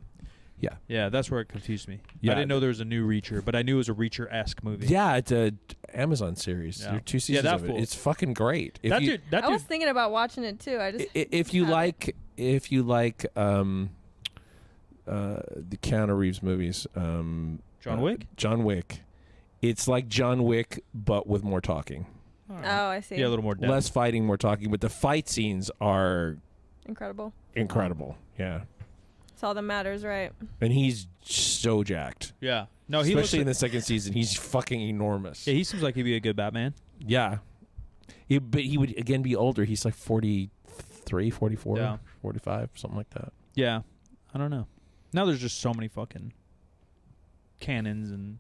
B: Yeah.
A: Yeah, that's where it confused me.
B: Yeah.
A: I didn't know there was a new Reacher, but I knew it was a Reacher-esque movie.
B: Yeah, it's a Amazon series.
A: Yeah.
B: There are 2
A: Yeah,
B: seasons
A: that
B: of it.
A: fool.
B: It's fucking great. If
A: That
B: you,
A: dude,
C: I was thinking about watching it too. I just
B: if you
C: haven't.
B: like the Keanu Reeves movies,
A: John Wick?
B: John Wick, it's like John Wick but with more talking,
A: All right.
C: Oh, I see.
A: Yeah, a little more depth.
B: less fighting, more talking. But the fight scenes are
C: Incredible.
B: incredible. Yeah,
C: That's all that matters, right?
B: and he's so jacked.
A: Yeah. No, he looks
B: Especially in
A: like,
B: the second season, he's fucking enormous.
A: yeah, he seems like he'd be a good Batman.
B: Yeah. But he would again be older. He's like 43, 44,
A: Yeah.
B: 45, something like that.
A: Yeah. I don't know. Now there's just so many fucking cannons and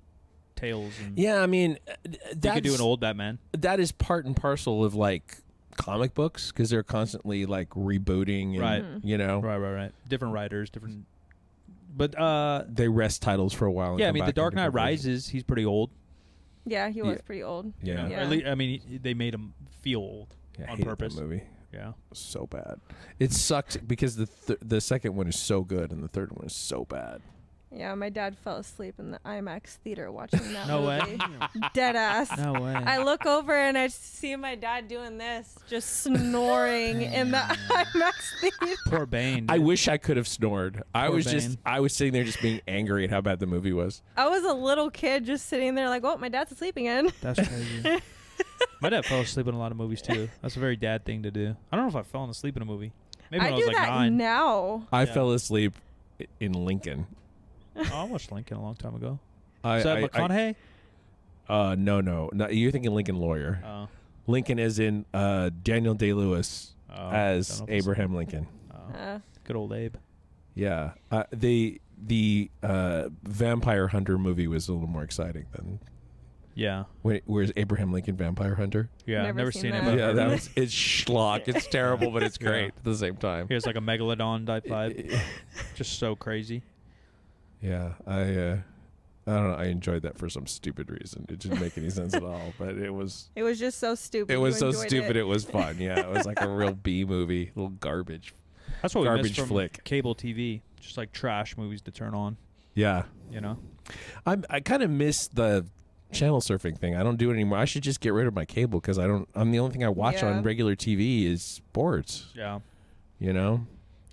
A: tails and
B: Yeah, I mean,
A: you could do an old Batman.
B: that is part and parcel of like comic books because they're constantly like rebooting and
A: Right.
B: you know
A: Right. Different writers, different. But
B: they rest titles for a while. and
A: yeah, I
B: come
A: mean,
B: back
A: The
B: in
A: Dark Knight
B: different versions.
A: Rises, he's pretty old.
C: Yeah, he was
B: Yeah.
C: pretty old.
B: Yeah.
A: Or
C: Yeah.
A: at least, I mean, they made him feel old
B: Yeah, I
A: on
B: hated
A: purpose.
B: that movie.
A: Yeah.
B: So bad. It sucked because the second one is so good and the third one is so bad.
C: Yeah, my dad fell asleep in the IMAX theater watching that
A: No way.
C: movie. Dead ass.
A: No way.
C: I look over and I see my dad doing this, just snoring in the IMAX theater.
A: Poor Bane.
B: I wish I could have snored. I
A: Poor
B: was
A: Bane.
B: sitting there just being angry at how bad the movie was.
C: I was a little kid just sitting there like, oh, my dad's asleep again.
A: That's crazy. My dad fell asleep in a lot of movies too. That's a very dad thing to do. I don't know if I've fallen asleep in a movie. Maybe when
C: I
A: I was
C: do
A: like
C: that
A: 9.
C: now.
B: I
A: Yeah.
B: fell asleep in Lincoln.
A: Oh, I watched Lincoln a long time ago.
B: I,
A: Is that McConaughey?
B: No. You're thinking Lincoln Lawyer.
A: Oh.
B: Lincoln as in Daniel Day-Lewis
A: Oh,
B: as
A: don't know if it's-
B: Abraham Lincoln.
A: Oh. Good old Abe.
B: Yeah. The Vampire Hunter movie was a little more exciting than
A: Yeah.
B: where's Abraham Lincoln Vampire Hunter?
A: Yeah. I've
C: Never
A: never
C: seen
A: seen it.
C: that.
A: But
B: Yeah,
A: I've
B: that
A: heard
B: was it's schlock. It's terrible, but it's great at the same time.
A: Here's like a megalodon type vibe. Just so crazy.
B: Yeah, I don't know. I enjoyed that for some stupid reason. It didn't make any sense at all, but it was
C: It was just so stupid.
B: it was
C: You
B: so
C: enjoyed
B: stupid. It was fun. Yeah, it was like a real B movie, little garbage.
A: That's what we
B: Garbage
A: missed from
B: flick.
A: cable TV. Just like trash movies to turn on.
B: Yeah,
A: You know.
B: I kind of miss the channel surfing thing. I don't do it anymore. I should just get rid of my cable because I'm the only thing I watch
C: Yeah.
B: on regular TV is sports.
A: Yeah.
B: You know.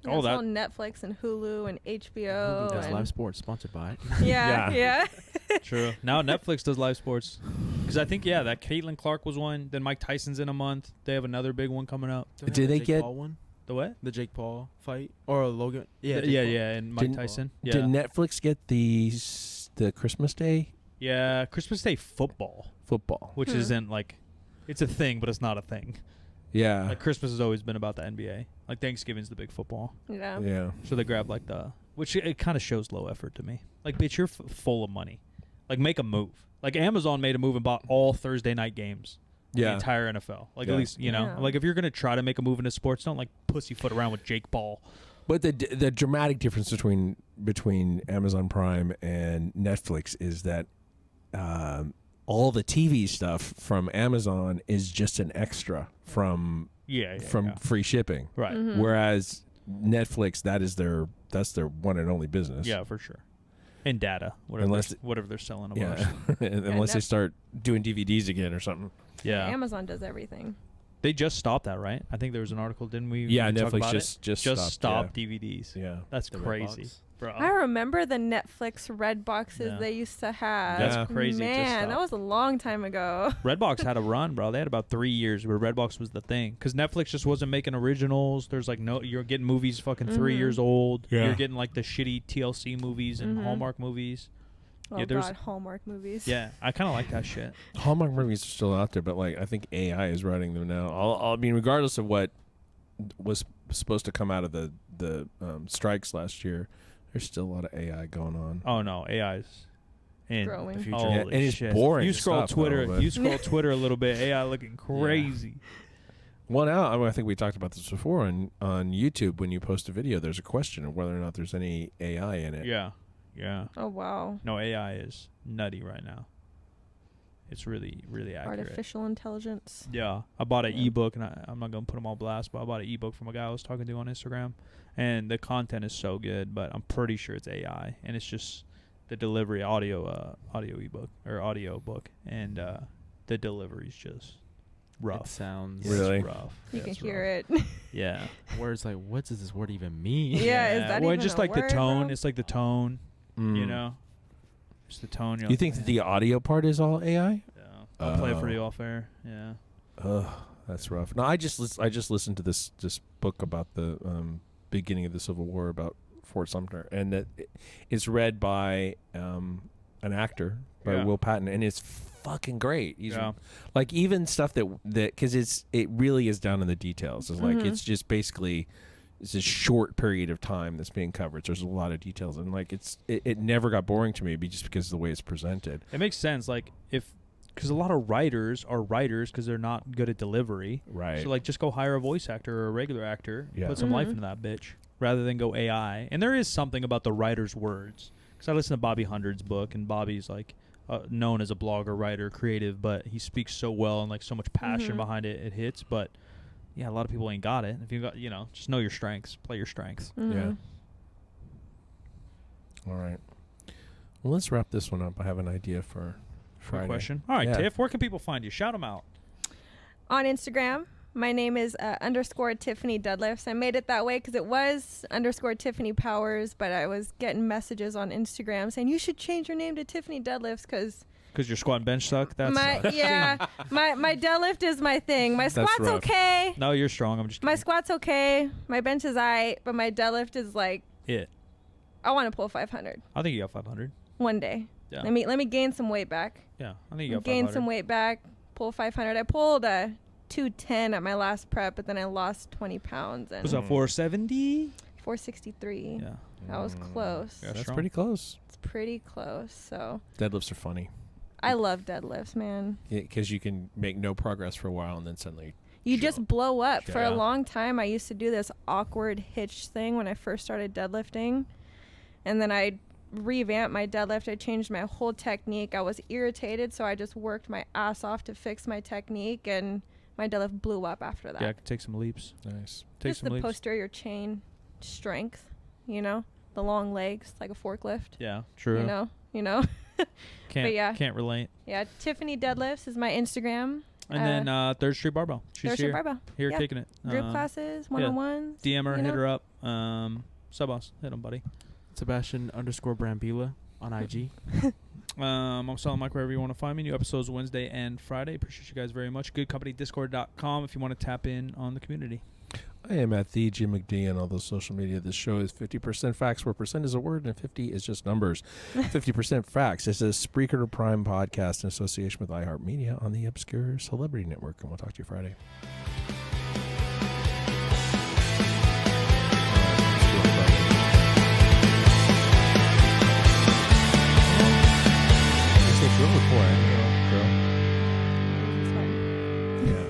C: Yeah,
A: Oh,
C: it's
A: that-
C: all Netflix and Hulu and HBO.
D: That's
C: and
D: live sports sponsored by.
C: yeah.
A: True. Now Netflix does live sports. Because I think that Caitlin Clark was one. Then Mike Tyson's in a month. They have another big one coming up.
D: Don't
B: Did
D: have
B: they
D: Jake
B: get-
D: Paul one?
A: The what?
D: The Jake Paul fight or Logan? Yeah,
A: Yeah,
D: Jake Paul.
A: and Mike
B: Didn't-
A: Tyson. Yeah.
B: Did Netflix get the Christmas Day
A: Yeah, Christmas Day football,
B: football?
A: which isn't like, it's a thing, but it's not a thing.
B: Yeah.
A: Like Christmas has always been about the NBA. Like Thanksgiving's the big football.
C: Yeah.
B: Yeah.
A: So they grab like which it kind of shows low effort to me. Like, bitch, you're full of money. Like, make a move. Like Amazon made a move and bought all Thursday night games. the
B: Yeah.
A: entire NFL. Like
B: Yeah.
A: at least
C: Yeah.
A: like if you're gonna try to make a move into sports, don't like pussyfoot around with Jake Paul.
B: But the dramatic difference between Amazon Prime and Netflix is that all the TV stuff from Amazon is just an extra from free shipping.
A: Right.
B: Whereas Netflix, that's their one and only business.
A: Yeah, for sure. And data, whatever they're selling.
B: Yeah, unless they start doing DVDs again or something.
A: Yeah.
C: Amazon does everything.
A: They just stopped that, right? I think there was an article, didn't we?
B: Yeah,
A: we talk
B: Netflix
A: about
B: just
A: it?
B: stopped,
A: stopped DVDs.
B: Yeah,
A: that's
D: The
A: crazy,
D: Redbox.
A: bro.
C: I remember the Netflix red boxes
A: Yeah.
C: they used to have.
A: That's crazy. It just
C: Man, that
A: stopped.
C: was a long time ago.
A: Redbox had a run, bro. They had about 3 years where Redbox was the thing because Netflix just wasn't making originals. There's like you're getting movies fucking 3 years old.
B: Yeah.
A: You're getting like the shitty TLC movies and Hallmark movies.
C: Oh
A: Yeah, there's-
C: God, Hallmark movies.
A: Yeah, I kind of like that shit.
B: Hallmark movies are still out there, but like I think AI is writing them now. I mean, regardless of what was supposed to come out of the strikes last year, there's still a lot of AI going on.
A: Oh no, AI's in
C: Growing.
D: The future.
A: Holy
B: Yeah, and it's
A: shit.
B: boring
A: You
B: as
A: scroll
B: stuff,
A: Twitter.
B: though, but-
A: You scroll Twitter a little bit. AI looking crazy.
B: Well, now I mean, I think we talked about this before on YouTube. When you post a video, there's a question of whether or not there's any AI in it.
A: Yeah, yeah.
C: Oh wow.
A: No, AI is nutty right now. It's really, really accurate.
C: Artificial intelligence.
A: Yeah, I bought an
C: Yeah.
A: ebook, and I'm not gonna put them all blast, but I bought an ebook from a guy I was talking to on Instagram, and the content is so good, but I'm pretty sure it's AI, and it's just the delivery audio ebook or audio book, and the delivery's just rough.
D: It sounds
A: It's
B: Really?
A: rough.
C: You
A: Yeah,
C: can
A: it's
C: hear
A: rough.
C: it.
A: Yeah.
D: words like, what does this word even mean?
C: Yeah, is that
A: well,
C: even
A: just
C: a
A: like
C: word,
A: the tone.
C: bro?
A: It's like the tone.
B: Mm.
A: You know, just the tone.
B: You think that the audio part is all AI?
A: Yeah. I'll play it for
B: Oh.
A: you off air. Yeah.
B: Ugh, that's rough. No, I just listened to this book about the beginning of the Civil War about Fort Sumter, and that it's read by an actor by
A: Yeah.
B: Will Patton, and it's fucking great. He's
A: Yeah.
B: like even stuff that because it really is down in the details. It's like it's just basically it's a short period of time that's being covered. So there's a lot of details, and like it never got boring to me, just because of the way it's presented.
A: It makes sense. Like because a lot of writers are writers because they're not good at delivery.
B: Right.
A: So like just go hire a voice actor or a regular actor,
B: Yeah.
A: put some life into that bitch, rather than go AI. And there is something about the writer's words. Because I listened to Bobby Hundred's book, and Bobby's like known as a blogger, writer, creative, but he speaks so well and like so much passion behind it, it hits. But yeah, a lot of people ain't got it. If you got, just know your strengths, play your strengths.
B: Yeah. All right. Well, let's wrap this one up. I have an idea for Friday.
A: Good question. All right,
B: Yeah.
A: Tiff, where can people find you? Shout them out.
C: On Instagram, my name is _ Tiffany Deadlifts. I made it that way because it was _ Tiffany Powers, but I was getting messages on Instagram saying you should change your name to Tiffany Deadlifts because
A: Because your squat and bench suck. That's
C: my deadlift is my thing. My squat's
B: rough.
C: okay.
A: No, you're strong. I'm just
C: My
A: kidding.
C: squat's okay. My bench is aight, but my deadlift is like
A: it.
C: I want to pull 500
A: I think you got 500.
C: one day.
A: Yeah.
C: Let me gain some weight back.
A: Yeah, I think you got
C: Gain
A: 500.
C: some weight back. Pull 500. I pulled a 210 at my last prep, but then I lost 20 pounds and
A: Was that 470?
C: 463.
A: Yeah.
C: That was close.
A: Yeah.
B: That's
A: strong.
B: pretty close.
C: It's pretty close. So
B: Deadlifts are funny
C: I love deadlifts, man.
B: because you can make no progress for a while and then suddenly.
C: You
B: Sure.
C: just blow up. For a
A: Yeah.
C: long time, I used to do this awkward hitch thing when I first started deadlifting. And then I revamped my deadlift. I changed my whole technique. I was irritated, so I just worked my ass off to fix my technique, and my deadlift blew up after that.
A: Yeah, I could take some leaps.
B: Nice.
A: Take
C: Just
A: some
C: the
A: leaps.
C: posterior chain strength, the long legs, like a forklift.
A: Yeah, true.
C: You know.
A: Can't
C: but yeah.
A: can't relate.
C: Yeah, Tiffany Deadlifts is my Instagram.
A: And then Third Street Barbell. She's
C: Third Street
A: here.
C: Barbell.
A: Here
C: Yeah.
A: kicking it.
C: Group classes, one-on-ones.
A: DM her,
C: you
A: hit
C: know?
A: her up. Sub-boss, hit him, buddy.
D: Sebastian _ Brambila on IG.
A: I'm selling Mike wherever you want to find me. New episodes Wednesday and Friday. Appreciate you guys very much. GoodCompanyDiscord.com if you want to tap in on the community.
B: I am at the Jim McD on all those social media. This show is 50% facts, where percent is a word and 50 is just numbers. 50% facts. It's a Spreaker Prime podcast in association with iHeartMedia on the Obscure Celebrity Network, and we'll talk to you Friday. It's real recording.
C: It's fine.
B: Yeah.